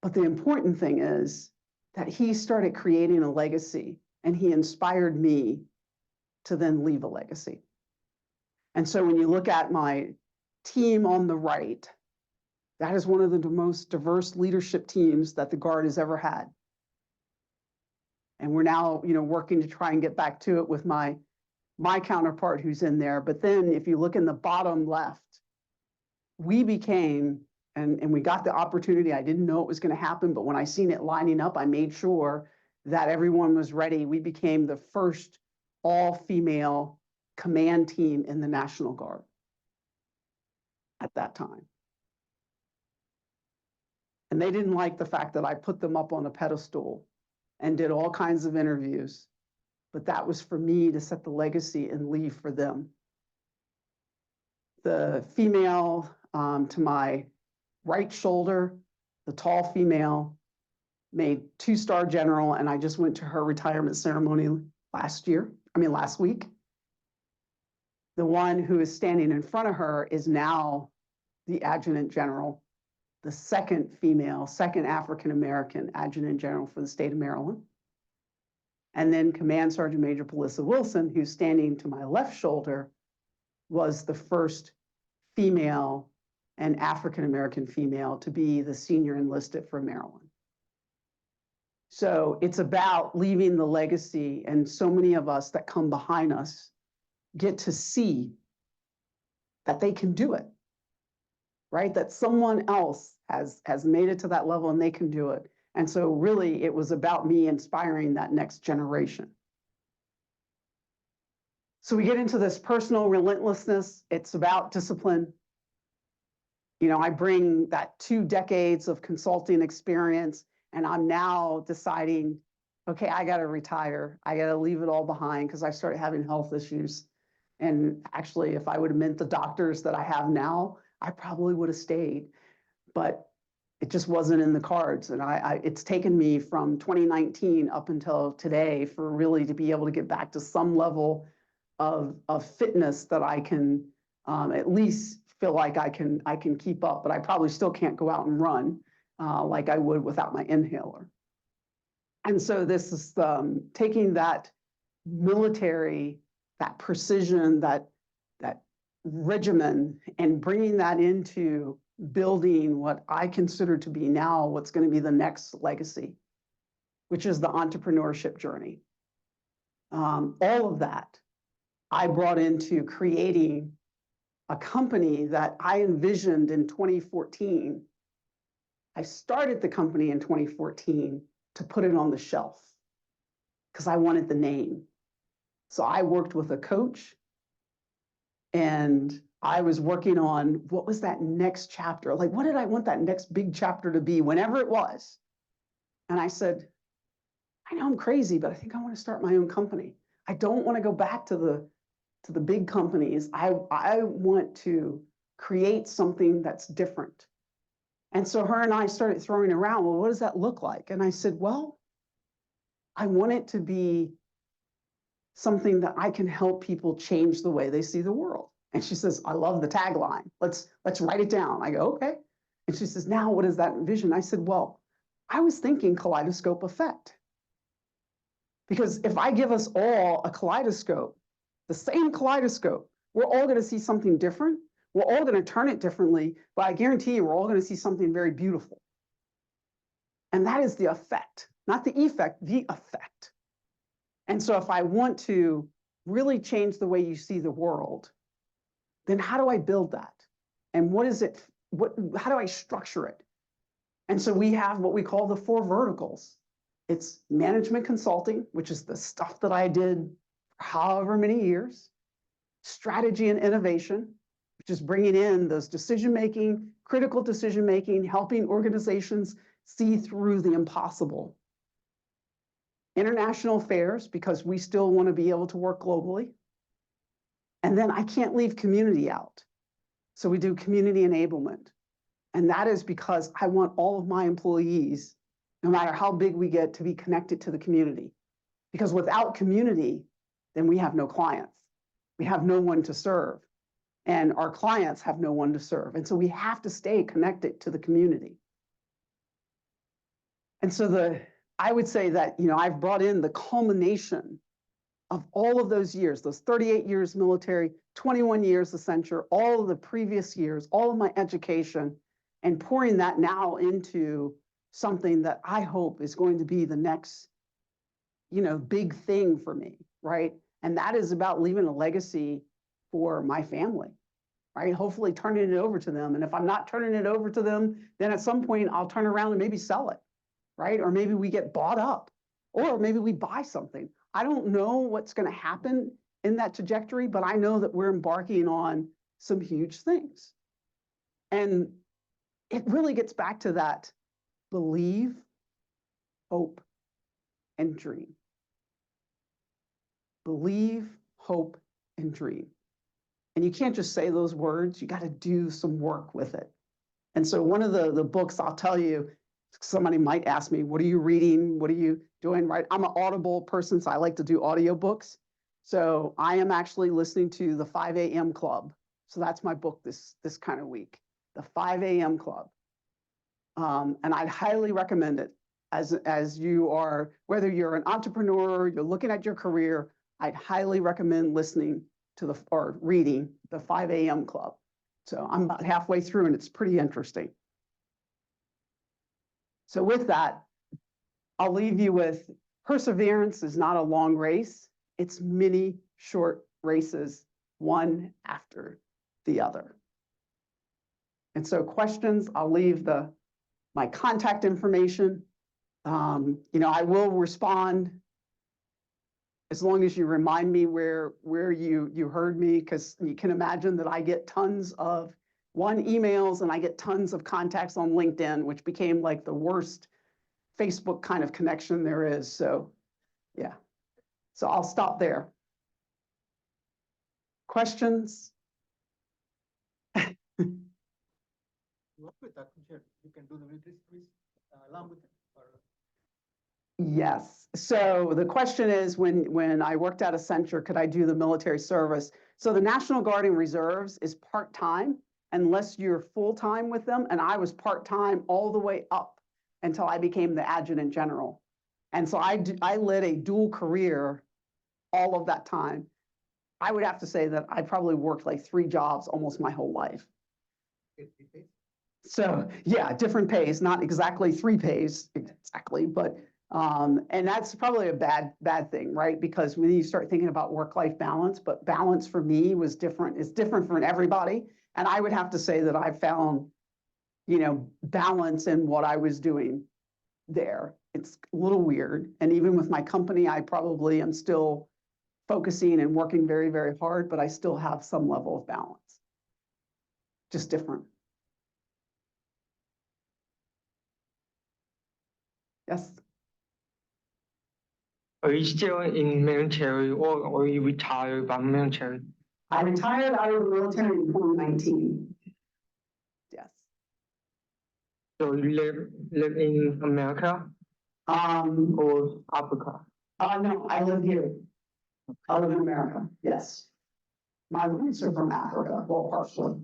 But the important thing is that he started creating a legacy, and he inspired me to then leave a legacy. And so when you look at my team on the right, that is one of the most diverse leadership teams that the Guard has ever had. And we're now, working to try and get back to it with my counterpart who's in there. But then if you look in the bottom left, we became, and we got the opportunity. I didn't know it was going to happen, but when I seen it lining up, I made sure that everyone was ready. We became the first all-female command team in the National Guard at that time. And they didn't like the fact that I put them up on a pedestal and did all kinds of interviews, but that was for me to set the legacy and leave for them. The female to my right shoulder, the tall female, made 2-star general, and I just went to her retirement ceremony last week. The one who is standing in front of her is now the adjutant general, the second African-American adjutant general for the state of Maryland. And then Command Sergeant Major Pelissa Wilson, who's standing to my left shoulder, was the first female and African-American female to be the senior enlisted for Maryland. So it's about leaving the legacy, and so many of us that come behind us get to see that they can do it, right? That someone else has made it to that level and they can do it. And so really it was about me inspiring that next generation. So we get into this personal relentlessness. It's about discipline. I bring that 2 decades of consulting experience, and I'm now deciding, okay, I got to retire. I got to leave it all behind because I started having health issues. And actually, if I would have met the doctors that I have now, I probably would have stayed. But it just wasn't in the cards. And it's taken me from 2019 up until today for really to be able to get back to some level of fitness that I can at least feel like I can keep up. But I probably still can't go out and run like I would without my inhaler. And so this is taking that military, that precision, that regimen, and bringing that into building what I consider to be now what's going to be the next legacy, which is the entrepreneurship journey. All of that I brought into creating a company that I envisioned in 2014. I started the company in 2014 to put it on the shelf because I wanted the name. So I worked with a coach, and I was working on what was that next chapter? Like, what did I want that next big chapter to be, whenever it was? And I said, I know I'm crazy, but I think I want to start my own company. I don't want to go back to the big companies. I want to create something that's different. And so her and I started throwing around, well, what does that look like? And I said, well, I want it to be something that I can help people change the way they see the world. And she says, I love the tagline. Let's write it down. I go, okay. And she says, now what is that vision? I said, well, I was thinking kaleidoscope effect. Because if I give us all a kaleidoscope, the same kaleidoscope, we're all going to see something different. We're all going to turn it differently, but I guarantee you we're all going to see something very beautiful. And that is the effect, not the effect, the effect. And so if I want to really change the way you see the world, then how do I build that? And what is it? How do I structure it? And so we have what we call the 4 verticals. It's management consulting, which is the stuff that I did for however many years. Strategy and innovation, which is bringing in those decision-making, critical decision-making, helping organizations see through the impossible. International affairs, because we still want to be able to work globally. And then I can't leave community out. So we do community enablement. And that is because I want all of my employees, no matter how big we get, to be connected to the community. Because without community, then we have no clients. We have no one to serve. And our clients have no one to serve. And so we have to stay connected to the community. And so I would say that, I've brought in the culmination of all of those years, those 38 years military, 21 years Accenture, all of the previous years, all of my education, and pouring that now into something that I hope is going to be the next, big thing for me, right? And that is about leaving a legacy for my family, right? Hopefully turning it over to them. And if I'm not turning it over to them, then at some point I'll turn around and maybe sell it, right? Or maybe we get bought up, or maybe we buy something. I don't know what's going to happen in that trajectory, but I know that we're embarking on some huge things. And it really gets back to that believe, hope, and dream. Believe, hope, and dream. And you can't just say those words, you got to do some work with it. And so one of the books, I'll tell you, somebody might ask me, what are you reading? What are you doing? Right? I'm an Audible person, so I like to do audiobooks. So I am actually listening to the 5 a.m. Club. So that's my book this kind of week, the 5 a.m. Club. And I'd highly recommend it as you are, whether you're an entrepreneur, you're looking at your career, I'd highly recommend listening to or reading the 5 a.m. Club. So I'm about halfway through and it's pretty interesting. So with that, I'll leave you with perseverance is not a long race. It's many short races, one after the other. And so questions, I'll leave my contact information. I will respond as long as you remind me where you heard me, because you can imagine that I get tons of emails and I get tons of contacts on LinkedIn, which became like the worst Facebook kind of connection there is. So yeah, so I'll stop there. Questions? Work with Accenture, you can do the military service along with it. Yes. So the question is, when I worked at Accenture, could I do the military service? So the National Guard and Reserves is part-time unless you're full-time with them. And I was part-time all the way up until I became the adjutant general. And so I led a dual career all of that time. I would have to say that I probably worked like 3 jobs almost my whole life. So yeah, different pays, not exactly 3 pays exactly, but and that's probably a bad thing, right? Because when you start thinking about work-life balance, but balance for me was different. It's different for everybody. And I would have to say that I found, balance in what I was doing there. It's a little weird. And even with my company, I probably am still focusing and working very, very hard, but I still have some level of balance. Just different. Yes. Are you still in military or you retired from military? I retired out of the military in 2019. Yes. So you live in America or Africa? No, I live here. I live in America, yes. My roots are from Africa, well, partially.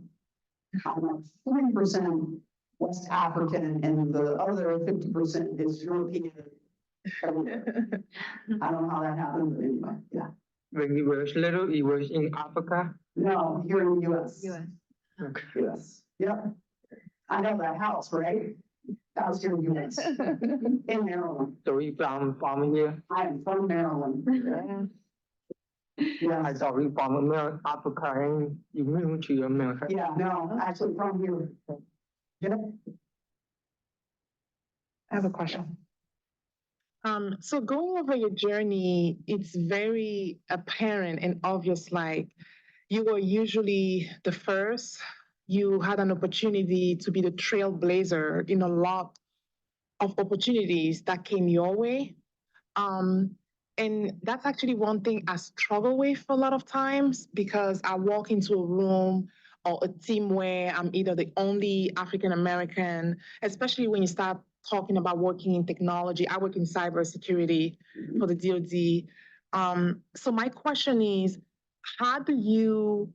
I'm 40% West African, and the other 50% is European. I don't know how that happened, but anyway, yeah. When you were little, you were in Africa? No, here in the US. Okay. US, yep. I know that house, right? That was here in the US, in Maryland. So you from here? I am from Maryland. Yeah. I thought you from Africa and you moved to America. Yeah, no, actually from here. Yeah. I have a question. So going over your journey, it's very apparent and obvious, like you were usually the first. You had an opportunity to be the trailblazer in a lot of opportunities that came your way. And that's actually one thing I struggle with a lot of times because I walk into a room or a team where I'm either the only African American, especially when you start talking about working in technology. I work in cybersecurity for the DoD. So my question is, how do you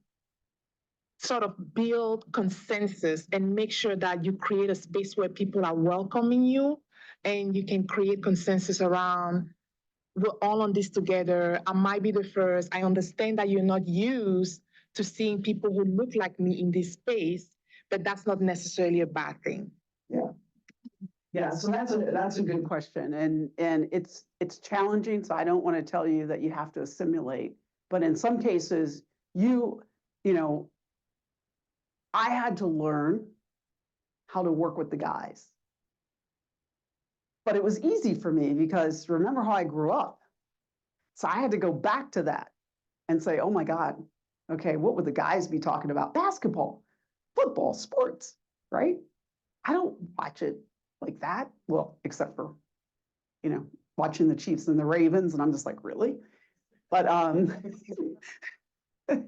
sort of build consensus and make sure that you create a space where people are welcoming you and you can create consensus around we're all on this together. I might be the first. I understand that you're not used to seeing people who look like me in this space, but that's not necessarily a bad thing. Yeah. Yeah, so that's a good question. And it's challenging. So I don't want to tell you that you have to assimilate, but in some cases, you know, I had to learn how to work with the guys. But it was easy for me because remember how I grew up. So I had to go back to that and say, oh my God, okay, what would the guys be talking about? Basketball, football, sports, right? I don't watch it like that. Well, except for, watching the Chiefs and the Ravens, and I'm just like, really? But it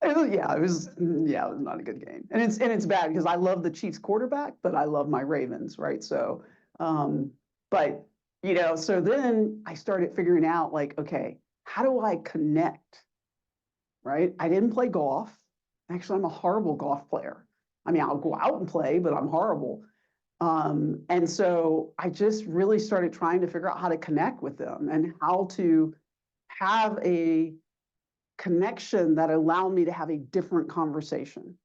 was not a good game. And it's bad because I love the Chiefs quarterback, but I love my Ravens, right? So but so then I started figuring out like, okay, how do I connect? Right? I didn't play golf. Actually, I'm a horrible golf player. I mean, I'll go out and play, but I'm horrible. And so I just really started trying to figure out how to connect with them and how to have a connection that allowed me to have a different conversation.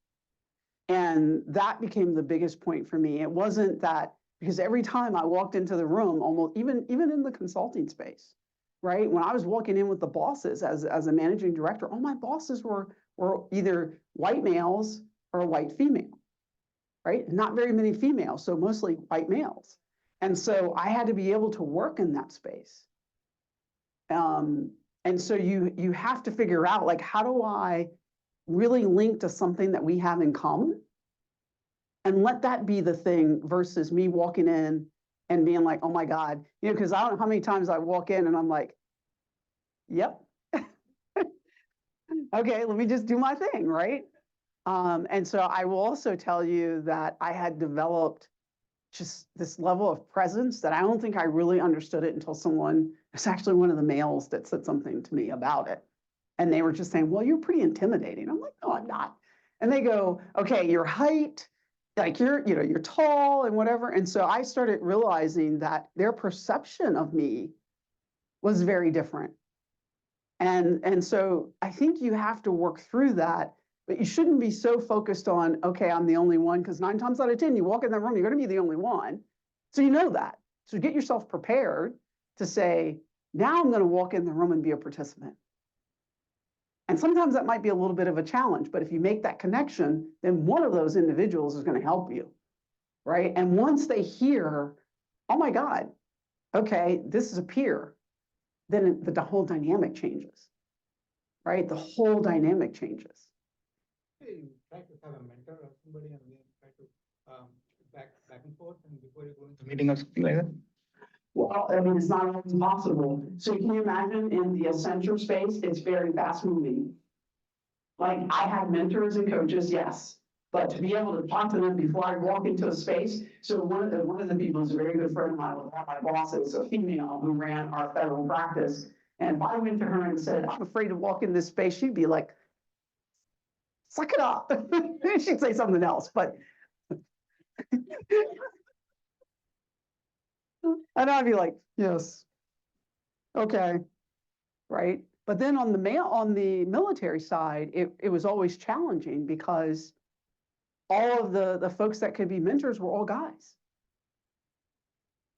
And that became the biggest point for me. It wasn't that because every time I walked into the room, almost even in the consulting space, right? When I was walking in with the bosses as a managing director, all my bosses were either white males or a white female, right? Not very many females, so mostly white males. And so I had to be able to work in that space. And so you have to figure out like, how do I really link to something that we have in common? And let that be the thing versus me walking in and being like, oh my God, because I don't know how many times I walk in and I'm like, yep. Okay, let me just do my thing, right? And so I will also tell you that I had developed just this level of presence that I don't think I really understood it until it's actually one of the males that said something to me about it. And they were just saying, well, you're pretty intimidating. I'm like, no, I'm not. And they go, okay, your height, like you're tall and whatever. And so I started realizing that their perception of me was very different. And so I think you have to work through that, but you shouldn't be so focused on, okay, I'm the only one, because 9 times out of 10, you walk in that room, you're going to be the only one. So you know that. So get yourself prepared to say, now I'm going to walk in the room and be a participant. And sometimes that might be a little bit of a challenge, but if you make that connection, then one of those individuals is going to help you, right? And once they hear, oh my God, okay, this is a peer, then the whole dynamic changes, right? The whole dynamic changes. You try to have a mentor or somebody and then try to back and forth and before you go into meeting or something like that? Well, I mean, it's not always possible. So can you imagine in the Accenture space, it's very fast moving. Like I have mentors and coaches, yes, but to be able to talk to them before I walk into a space. So one of the people who's a very good friend of mine, one of my bosses, a female who ran our federal practice. And if I went to her and said, I'm afraid to walk in this space, she'd be like, suck it up. She'd say something else, but and I'd be like, yes, okay, right. But then on the military side, it was always challenging because all of the folks that could be mentors were all guys.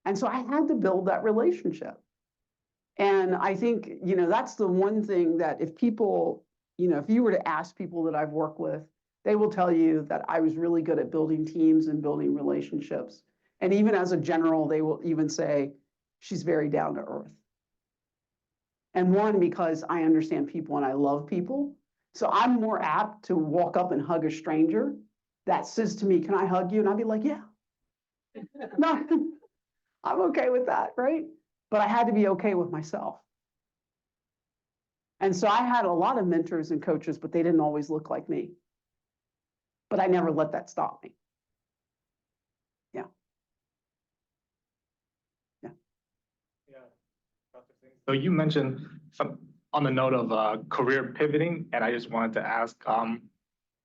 And so I had to build that relationship. And I think, that's the one thing that if people, if you were to ask people that I've worked with, they will tell you that I was really good at building teams and building relationships. And even as a general, they will even say, she's very down to earth. And one, because I understand people and I love people. So I'm more apt to walk up and hug a stranger that says to me, can I hug you? And I'd be like, yeah. No, I'm okay with that, right? But I had to be okay with myself. And so I had a lot of mentors and coaches, but they didn't always look like me. But I never let that stop me. So you mentioned some on the note of career pivoting, and I just wanted to ask,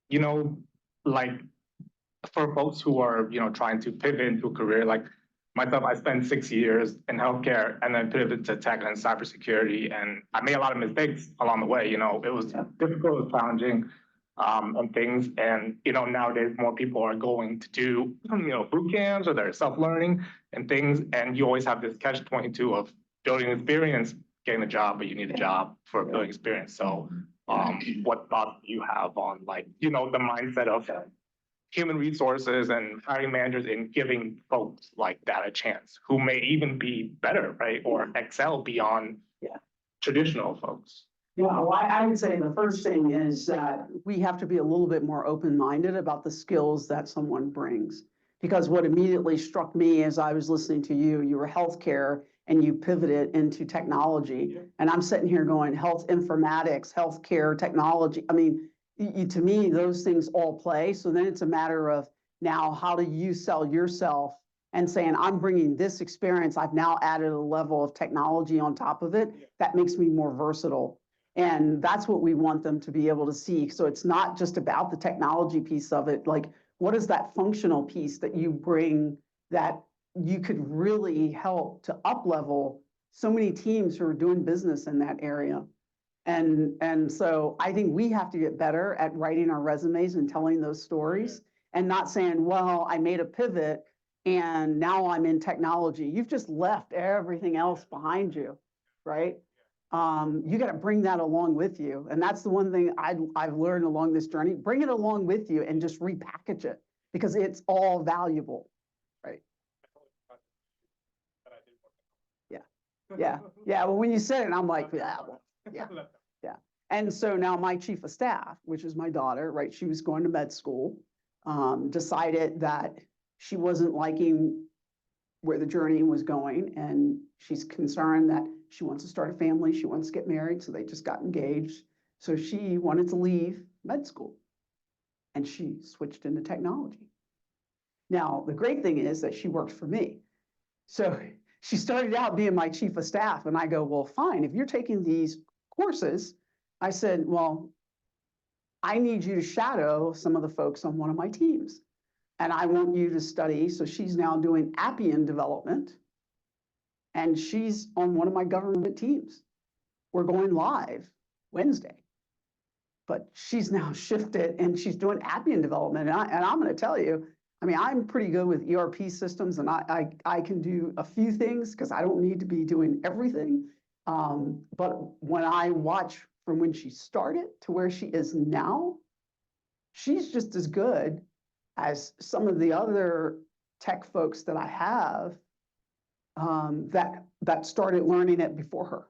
you know, like for folks who are, trying to pivot into a career, like myself, I spent 6 years in healthcare and then pivoted to tech and cybersecurity, and I made a lot of mistakes along the way. It was difficult, it was challenging, and things. And nowadays more people are going to do, boot camps, or they're self-learning and things. And you always have this catch-22 of building experience, getting a job, but you need a job for building experience. So, what thoughts do you have on the mindset of human resources and hiring managers in giving folks like that a chance who may even be better, right? Or excel beyond traditional folks? Yeah, well, I would say the first thing is that we have to be a little bit more open-minded about the skills that someone brings. Because what immediately struck me as I was listening to you were healthcare and you pivoted into technology. And I'm sitting here going, health informatics, healthcare technology. I mean, to me, those things all play. So then it's a matter of now, how do you sell yourself and saying, I'm bringing this experience. I've now added a level of technology on top of it that makes me more versatile. And that's what we want them to be able to see. So it's not just about the technology piece of it. Like, what is that functional piece that you bring that you could really help to up-level so many teams who are doing business in that area? And so I think we have to get better at writing our resumes and telling those stories and not saying, well, I made a pivot and now I'm in technology. You've just left everything else behind you, right? You got to bring that along with you. And that's the one thing I've learned along this journey. Bring it along with you and just repackage it because it's all valuable, right? Yeah. Well, when you said it, I'm like, yeah. And so now my chief of staff, which is my daughter, right? She was going to med school, decided that she wasn't liking where the journey was going. And she's concerned that she wants to start a family. She wants to get married. So they just got engaged. So she wanted to leave med school and she switched into technology. Now, the great thing is that she works for me. So she started out being my chief of staff. And I go, well, fine, if you're taking these courses, I said, well, I need you to shadow some of the folks on one of my teams. And I want you to study. So she's now doing Appian development. And she's on one of my government teams. We're going live Wednesday. But she's now shifted and she's doing Appian development. And I'm going to tell you, I mean, I'm pretty good with ERP systems and I can do a few things because I don't need to be doing everything. But when I watch from when she started to where she is now, she's just as good as some of the other tech folks that I have that started learning it before her,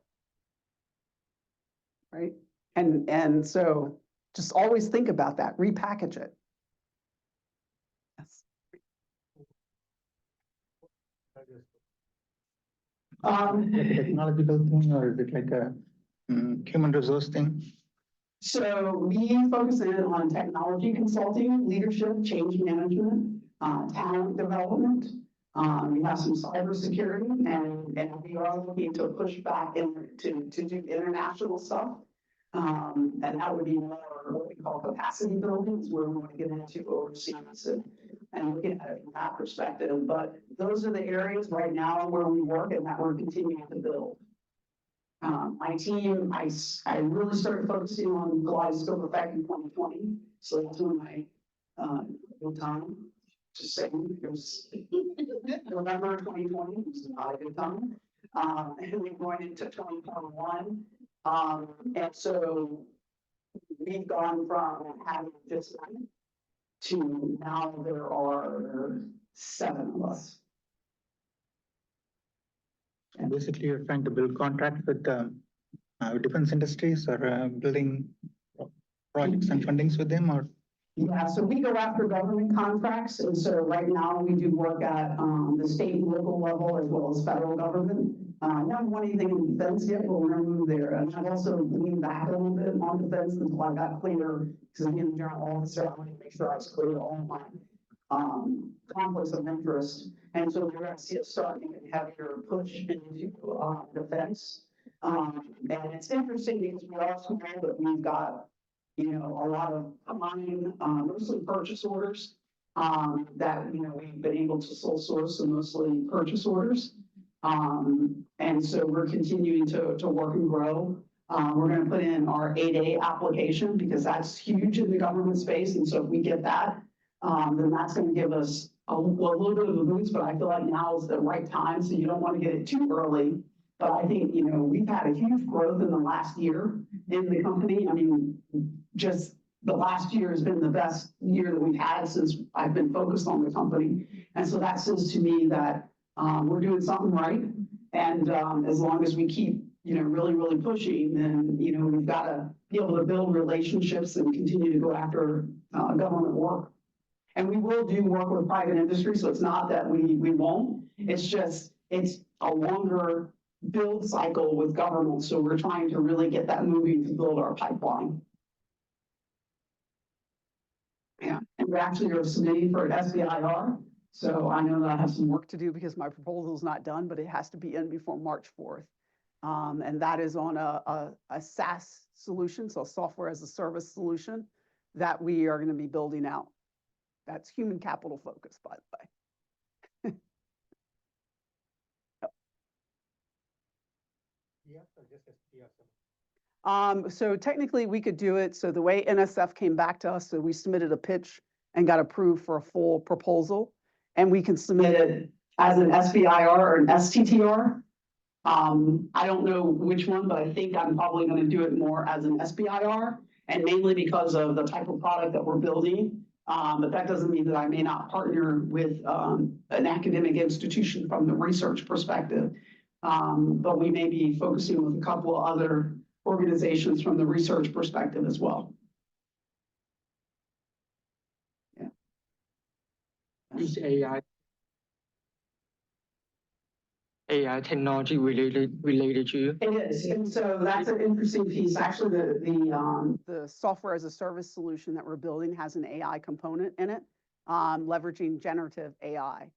right? And so just always think about that, repackage it. Yes. Like a technological thing, or is it like a human resource thing? So we focus in on technology consulting, leadership, change management, talent development. We have some cybersecurity, and we are looking to push back to do international stuff. And that would be more what we call capacity buildings, where we want to get into overseas and look at it from that perspective. But those are the areas right now where we work and that we're continuing to build. My team, I really started focusing on kaleidoscope effect in 2020. So that's when I good time. Just saying, it was November 2020 was not a good time. And we're going into 2021. And so we've gone from having just one to now there are 7 of us. And basically, you're trying to build contracts with defense industries or building projects and fundings with them, or? Yeah, so we go after government contracts. And so right now we do work at the state and local level as well as federal government. I haven't won anything in defense yet, but we're gonna move there. And I've also leaned back a little bit on defense until I got clear, because I'm in general officer, I wanted to make sure I was clear to all my conflicts of interest. And so we're gonna see it starting to have your push into defense. And it's interesting because we also know that we've got, you know, a lot of combined, mostly purchase orders, that, you know, we've been able to sole source and mostly purchase orders. And so we're continuing to work and grow. We're gonna put in our 8A application because that's huge in the government space. And so if we get that, then that's gonna give us a little bit of a boost, but I feel like now is the right time, so you don't want to get it too early. But I think, you know, we've had a huge growth in the last year in the company. I mean, just the last year has been the best year that we've had since I've been focused on the company. And so that says to me that we're doing something right. And as long as we keep, you know, really, really pushing, then, you know, we've got to be able to build relationships and continue to go after government work. And we will do work with private industry, so it's not that we won't. It's just, it's a longer build cycle with government, so we're trying to really get that moving to build our pipeline. Yeah, and we actually are submitting for an SBIR, so I know that I have some work to do because my proposal is not done, but it has to be in before March 4th. And that is on a SaaS solution, so software as a service solution that we are going to be building out. That's human capital focus, by the way. So technically we could do it. So the way NSF came back to us, so we submitted a pitch and got approved for a full proposal, and we can submit it as an SBIR or an STTR. I don't know which one, but I think I'm probably going to do it more as an SBIR, and mainly because of the type of product that we're building. But that doesn't mean that I may not partner with an academic institution from the research perspective. But we may be focusing with a couple of other organizations from the research perspective as well. Yeah. Is AI technology related to you? It is, and so that's an interesting piece. Actually, the software as a service solution that we're building has an AI component in it, leveraging generative AI.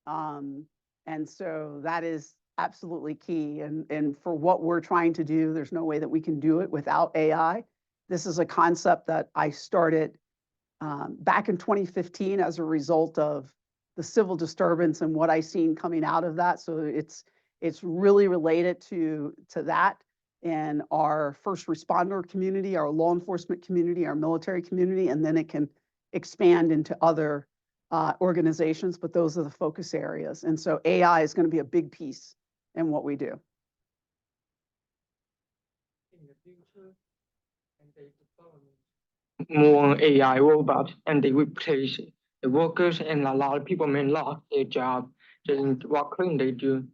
And so that is absolutely key. And for what we're trying to do, there's no way that we can do it without AI. This is a concept that I started back in 2015 as a result of the civil disturbance and what I seen coming out of that. So it's really related to that in our first responder community, our law enforcement community, our military community, and then it can expand into other organizations, but those are the focus areas. And so AI is going to be a big piece in what we do. In the future, and they more AI robots and they replace the workers, and a lot of people may lose their job. Then what can they do?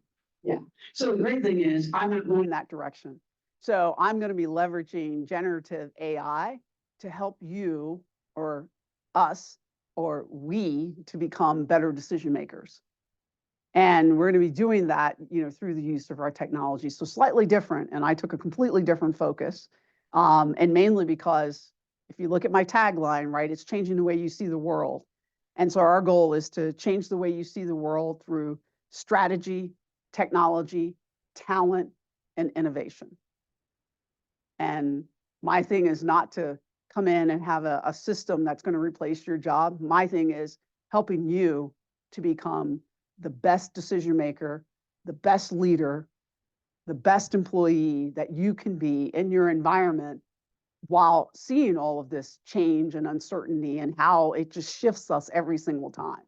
Yeah. So the great thing is I'm not going that direction. So I'm going to be leveraging generative AI to help you or us or we to become better decision makers. And we're going to be doing that, you know, through the use of our technology. So slightly different. And I took a completely different focus. And mainly because if you look at my tagline, right, it's changing the way you see the world. And so our goal is to change the way you see the world through strategy, technology, talent, and innovation. And my thing is not to come in and have a system that's going to replace your job. My thing is helping you to become the best decision maker, the best leader, the best employee that you can be in your environment while seeing all of this change and uncertainty and how it just shifts us every single time.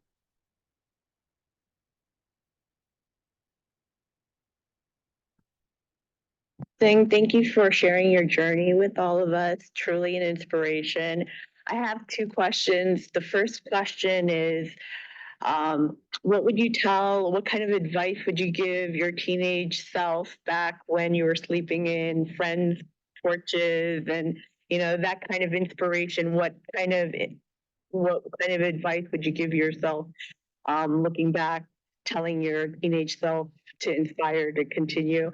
Thank you for sharing your journey with all of us. Truly an inspiration. I have two questions. The first question is, what kind of advice would you give your teenage self back when you were sleeping in friends' porches and, you know, that kind of inspiration? What kind of advice would you give yourself, looking back, telling your teenage self to inspire to continue.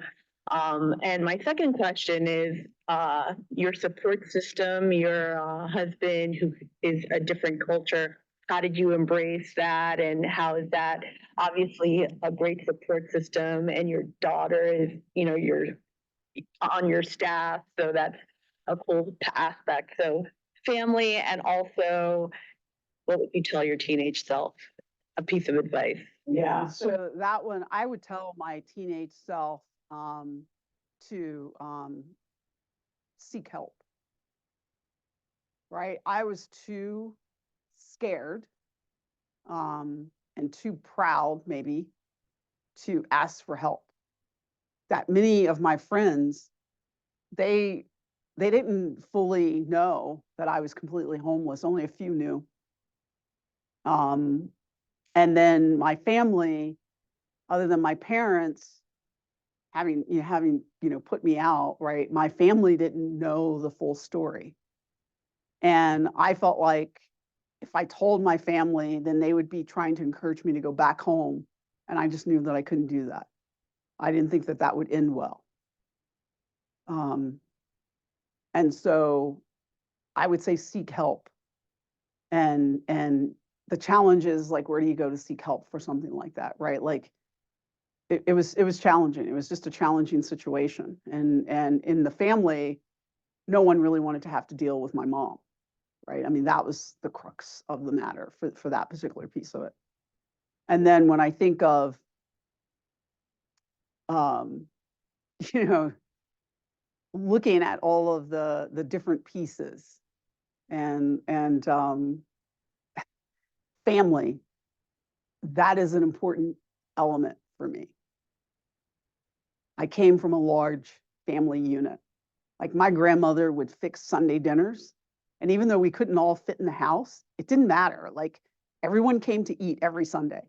And my second question is your support system, your husband who is a different culture. How did you embrace that, and how is that obviously a great support system? And your daughter is, you're on your staff, so that's a cool aspect. So family, and also, what would you tell your teenage self? A piece of advice. Yeah, so that one, I would tell my teenage self to seek help, right? I was too scared and too proud, maybe, to ask for help. That many of my friends, they didn't fully know that I was completely homeless. Only a few knew. And then my family, other than my parents having put me out, right? My family didn't know the full story. And I felt like if I told my family, then they would be trying to encourage me to go back home. And I just knew that I couldn't do that. I didn't think that that would end well. And so I would say seek help. And the challenge is, like, where do you go to seek help for something like that, right? Like, it was challenging. It was just a challenging situation. And in the family, no one really wanted to have to deal with my mom, right? I mean, that was the crux of the matter for that particular piece of it. And then when I think of, looking at all of the different pieces and family, that is an important element for me. I came from a large family unit. Like, my grandmother would fix Sunday dinners. And even though we couldn't all fit in the house, it didn't matter. Like, everyone came to eat every Sunday.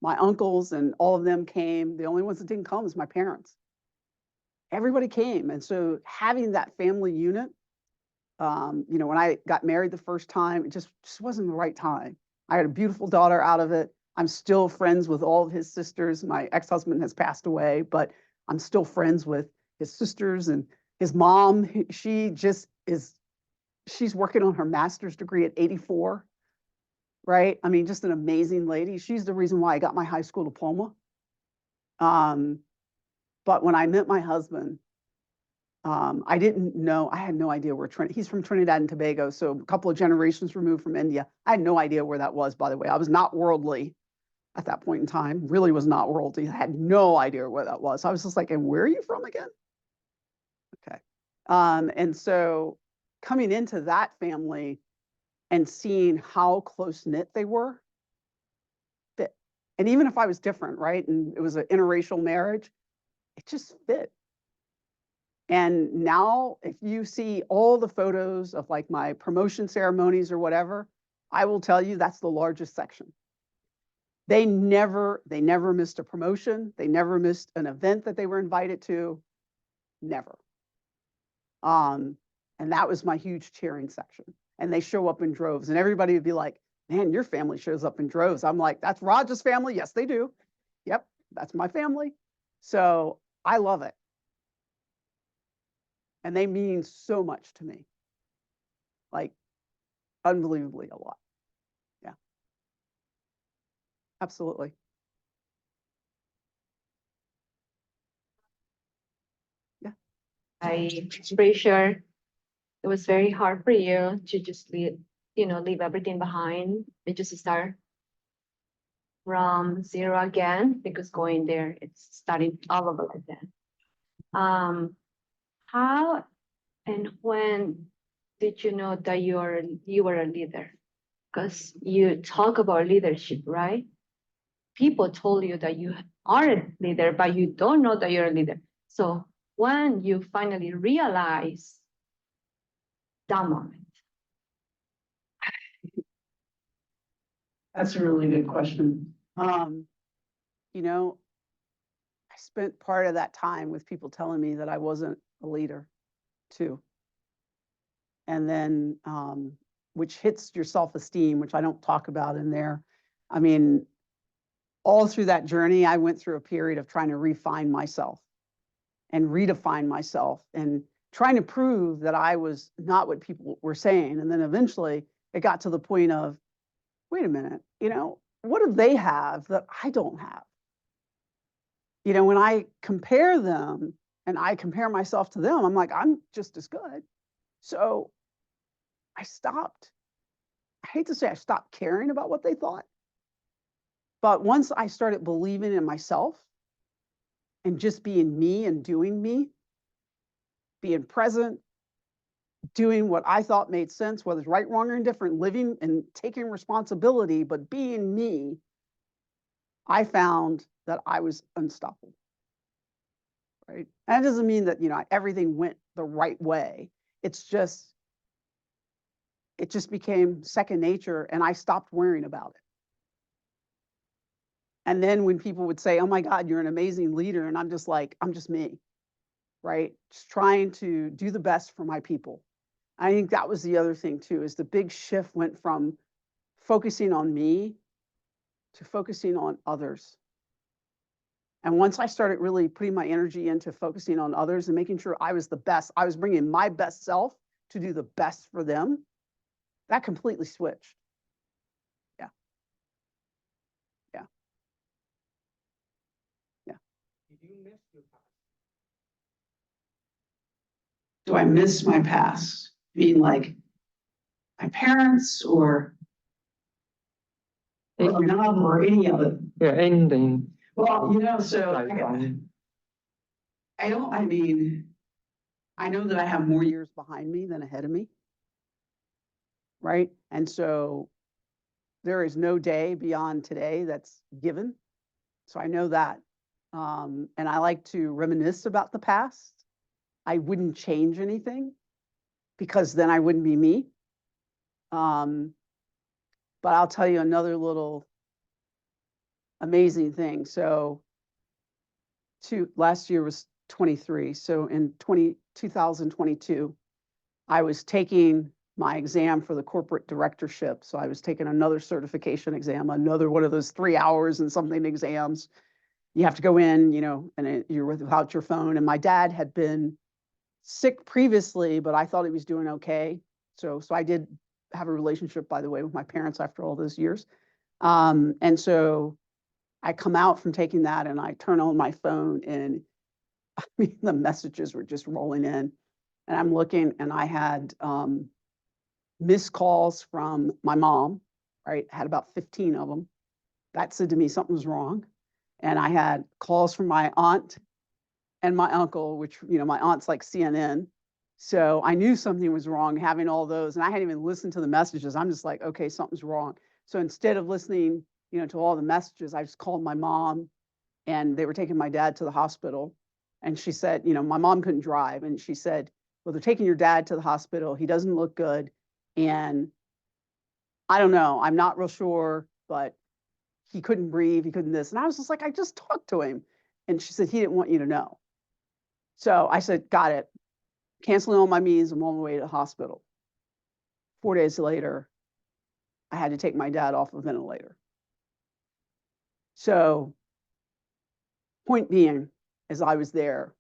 My uncles and all of them came. The only ones that didn't come was my parents. Everybody came. And so having that family unit, when I got married the first time, it just wasn't the right time. I had a beautiful daughter out of it. I'm still friends with all of his sisters. My ex-husband has passed away, but I'm still friends with his sisters and his mom. She's working on her master's degree at 84, right? I mean, just an amazing lady. She's the reason why I got my high school diploma. But when I met my husband, I had no idea where he's from Trinidad and Tobago, so a couple of generations removed from India. I had no idea where that was, by the way. I was not worldly at that point in time, really was not worldly. I had no idea where that was. I was just like, and where are you from again? Okay. And so coming into that family and seeing how close-knit they were, and even if I was different, right, and it was an interracial marriage, it just fit. And now, if you see all the photos of, like, my promotion ceremonies or whatever, I will tell you that's the largest section. They never missed a promotion. They never missed an event that they were invited to. Never. And that was my huge cheering section. And they show up in droves, and everybody would be like, man, your family shows up in droves. I'm like, that's Raj's family. Yes, they do. Yep, that's my family. So I love it. And they mean so much to me. Like, unbelievably a lot. Yeah. Absolutely. Yeah. I'm pretty sure it was very hard for you to just leave everything behind and just start from zero again, because going there, it's starting all over again. How and when did you know that you were a leader? Because you talk about leadership, right? People told you that you are a leader, but you don't know that you're a leader. So when you finally realize that moment? That's a really good question. I spent part of that time with people telling me that I wasn't a leader too. And then, which hits your self-esteem, which I don't talk about in there. I mean, all through that journey, I went through a period of trying to refine myself and redefine myself and trying to prove that I was not what people were saying. And then eventually it got to the point of, wait a minute, what do they have that I don't have? When I compare them and I compare myself to them, I'm like, I'm just as good. So I stopped. I hate to say I stopped caring about what they thought. But once I started believing in myself and just being me and doing me, being present, doing what I thought made sense, whether it's right, wrong, or indifferent, living and taking responsibility, but being me, I found that I was unstoppable. Right? And that doesn't mean that, everything went the right way. It just became second nature and I stopped worrying about it. And then when people would say, oh my God, you're an amazing leader. And I'm just like, I'm just me, right? Just trying to do the best for my people. I think that was the other thing too, is the big shift went from focusing on me to focusing on others. And once I started really putting my energy into focusing on others and making sure I was the best, I was bringing my best self to do the best for them, that completely switched. Yeah. Yeah. Yeah. Did you miss your past? Do I miss my past? Being like my parents or not, or any of it? Yeah, anything. Well, so Like, I know that I have more years behind me than ahead of me. Right. And so there is no day beyond today that's given. So I know that. And I like to reminisce about the past. I wouldn't change anything because then I wouldn't be me. But I'll tell you another little amazing thing. So last year was 23. So in 2022, I was taking my exam for the corporate directorship. So I was taking another certification exam, another one of those 3 hours and something exams. You have to go in, and you're without your phone. And my dad had been sick previously, but I thought he was doing okay. So I did have a relationship, by the way, with my parents after all those years. And so I come out from taking that and I turn on my phone and the messages were just rolling in. And I'm looking and I had missed calls from my mom, right? I had about 15 of them. That said to me something was wrong. And I had calls from my aunt and my uncle, which, my aunt's like CNN. So I knew something was wrong having all those. And I hadn't even listened to the messages. I'm just like, okay, something's wrong. So instead of listening, to all the messages, I just called my mom and they were taking my dad to the hospital. And she said, my mom couldn't drive. And she said, well, they're taking your dad to the hospital. He doesn't look good. And I don't know, I'm not real sure, but he couldn't breathe. He couldn't this. And I was just like, I just talked to him. And she said, he didn't want you to know. So I said, got it. Canceling all my meetings. I'm on my way to the hospital. 4 days later, I had to take my dad off a ventilator. So point being, as I was there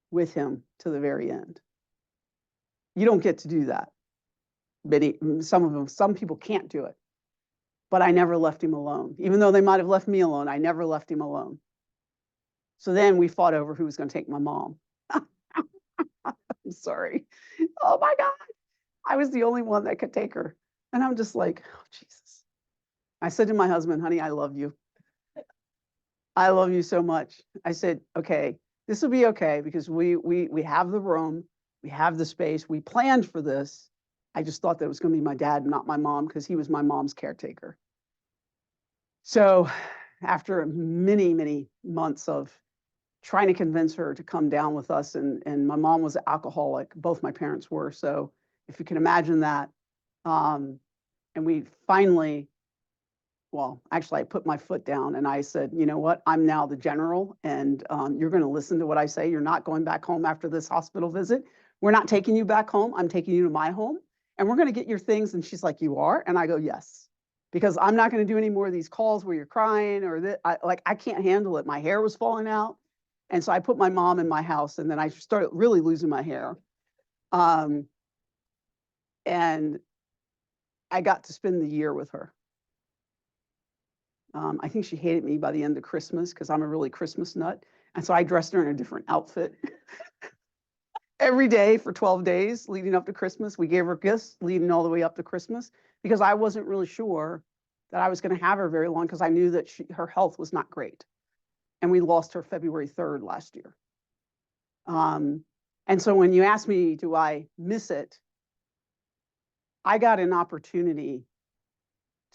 with him to the very end. You don't get to do that. Some people can't do it. But I never left him alone. Even though they might have left me alone, I never left him alone. So then we fought over who was going to take my mom. I'm sorry. Oh my God. I was the only one that could take her. And I'm just like, oh, Jesus. I said to my husband, honey, I love you. I love you so much. I said, okay, this will be okay because we have the room, we have the space, we planned for this. I just thought that it was going to be my dad, not my mom, because he was my mom's caretaker. So after many, many months of trying to convince her to come down with us, and my mom was an alcoholic, both my parents were. So if you can imagine that, and we finally, well, actually I put my foot down and I said, you know what, I'm now the general and you're going to listen to what I say. You're not going back home after this hospital visit. We're not taking you back home. I'm taking you to my home and we're going to get your things. And she's like, you are? And I go, yes. because I'm not going to do any more of these calls where you're crying or that. I can't handle it. My hair was falling out. And so I put my mom in my house, and then I started really losing my hair. And I got to spend the year with her. I think she hated me by the end of Christmas because I'm a really Christmas nut. And so I dressed her in a different outfit every day for 12 days leading up to Christmas. We gave her gifts leading all the way up to Christmas because I wasn't really sure that I was going to have her very long because I knew that her health was not great. And we lost her February 3rd last year. And so when you ask me, do I miss it? I got an opportunity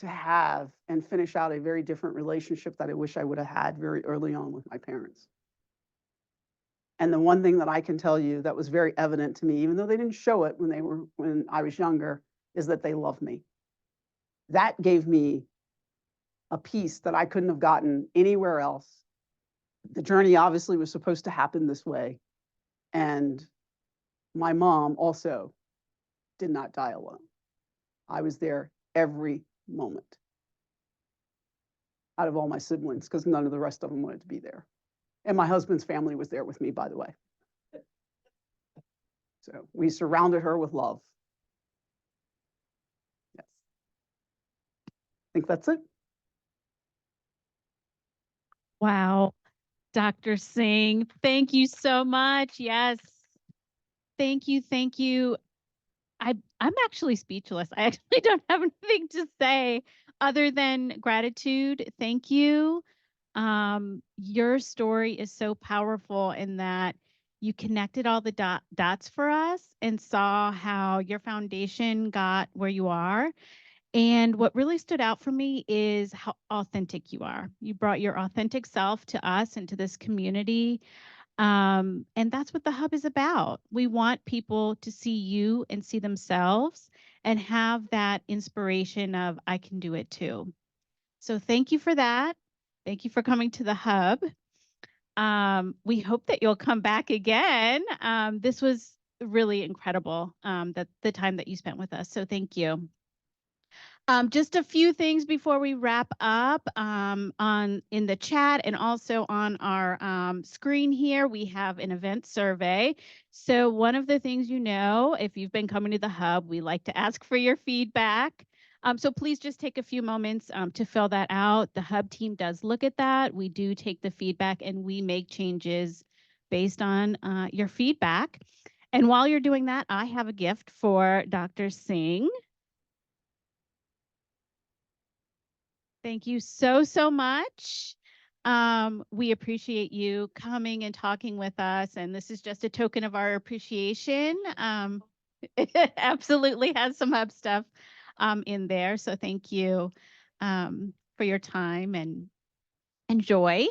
to have and finish out a very different relationship that I wish I would have had very early on with my parents. And the one thing that I can tell you that was very evident to me, even though they didn't show it when I was younger, is that they love me. That gave me a peace that I couldn't have gotten anywhere else. The journey obviously was supposed to happen this way. And my mom also did not die alone. I was there every moment out of all my siblings because none of the rest of them wanted to be there. And my husband's family was there with me, by the way. So we surrounded her with love. Yes. I think that's it. Wow. Dr. Singh, thank you so much. Yes. Thank you. Thank you. I'm actually speechless. I actually don't have anything to say other than gratitude. Thank you. Your story is so powerful in that you connected all the dots for us and saw how your foundation got where you are. And what really stood out for me is how authentic you are. You brought your authentic self to us and to this community. And that's what the hub is about. We want people to see you and see themselves and have that inspiration of, I can do it too. So thank you for that. Thank you for coming to the hub. We hope that you'll come back again. This was really incredible, that the time that you spent with us. So thank you. Just a few things before we wrap up. In the chat and also on our screen here, we have an event survey. So one of the things, if you've been coming to the hub, we like to ask for your feedback. So please just take a few moments to fill that out. The hub team does look at that. We do take the feedback and we make changes based on your feedback. And while you're doing that, I have a gift for Dr. Singh. Thank you so, so much. We appreciate you coming and talking with us. And this is just a token of our appreciation. It absolutely has some hub stuff in there. So thank you for your time and joy.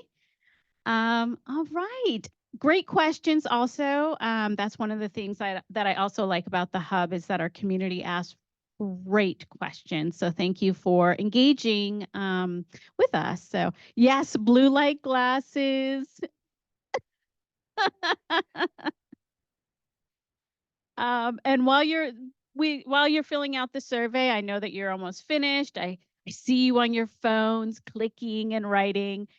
All right. Great questions also. That's one of the things that I also like about the hub is that our community asks great questions. So thank you for engaging with us. So yes, blue light glasses. And while you're filling out the survey, I know that you're almost finished. I see you on your phones clicking and writing.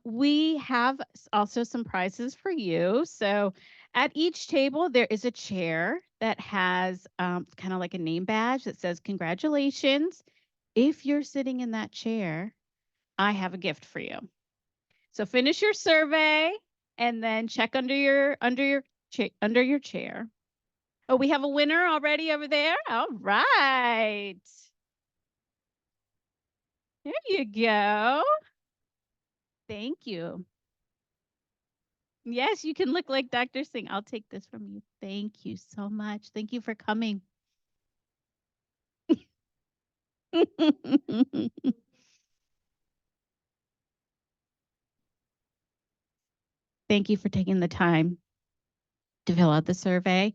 We have also some prizes for you. So at each table, there is a chair that has kind of like a name badge that says congratulations. If you're sitting in that chair, I have a gift for you. So finish your survey and then check under your chair. Oh, we have a winner already over there. All right. There you go. Thank you. Yes, you can look like Dr. Singh. I'll take this from you. Thank you so much. Thank you for coming. Thank you for taking the time to fill out the survey.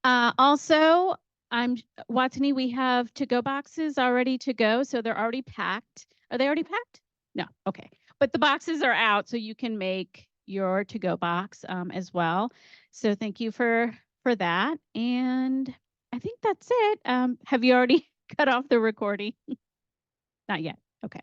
Also, Watani, we have to-go boxes already to go, so they're already packed. Are they already packed? No, okay. But the boxes are out, so you can make your to-go box as well. So thank you for that. And I think that's it. Have you already cut off the recording? Not yet. Okay.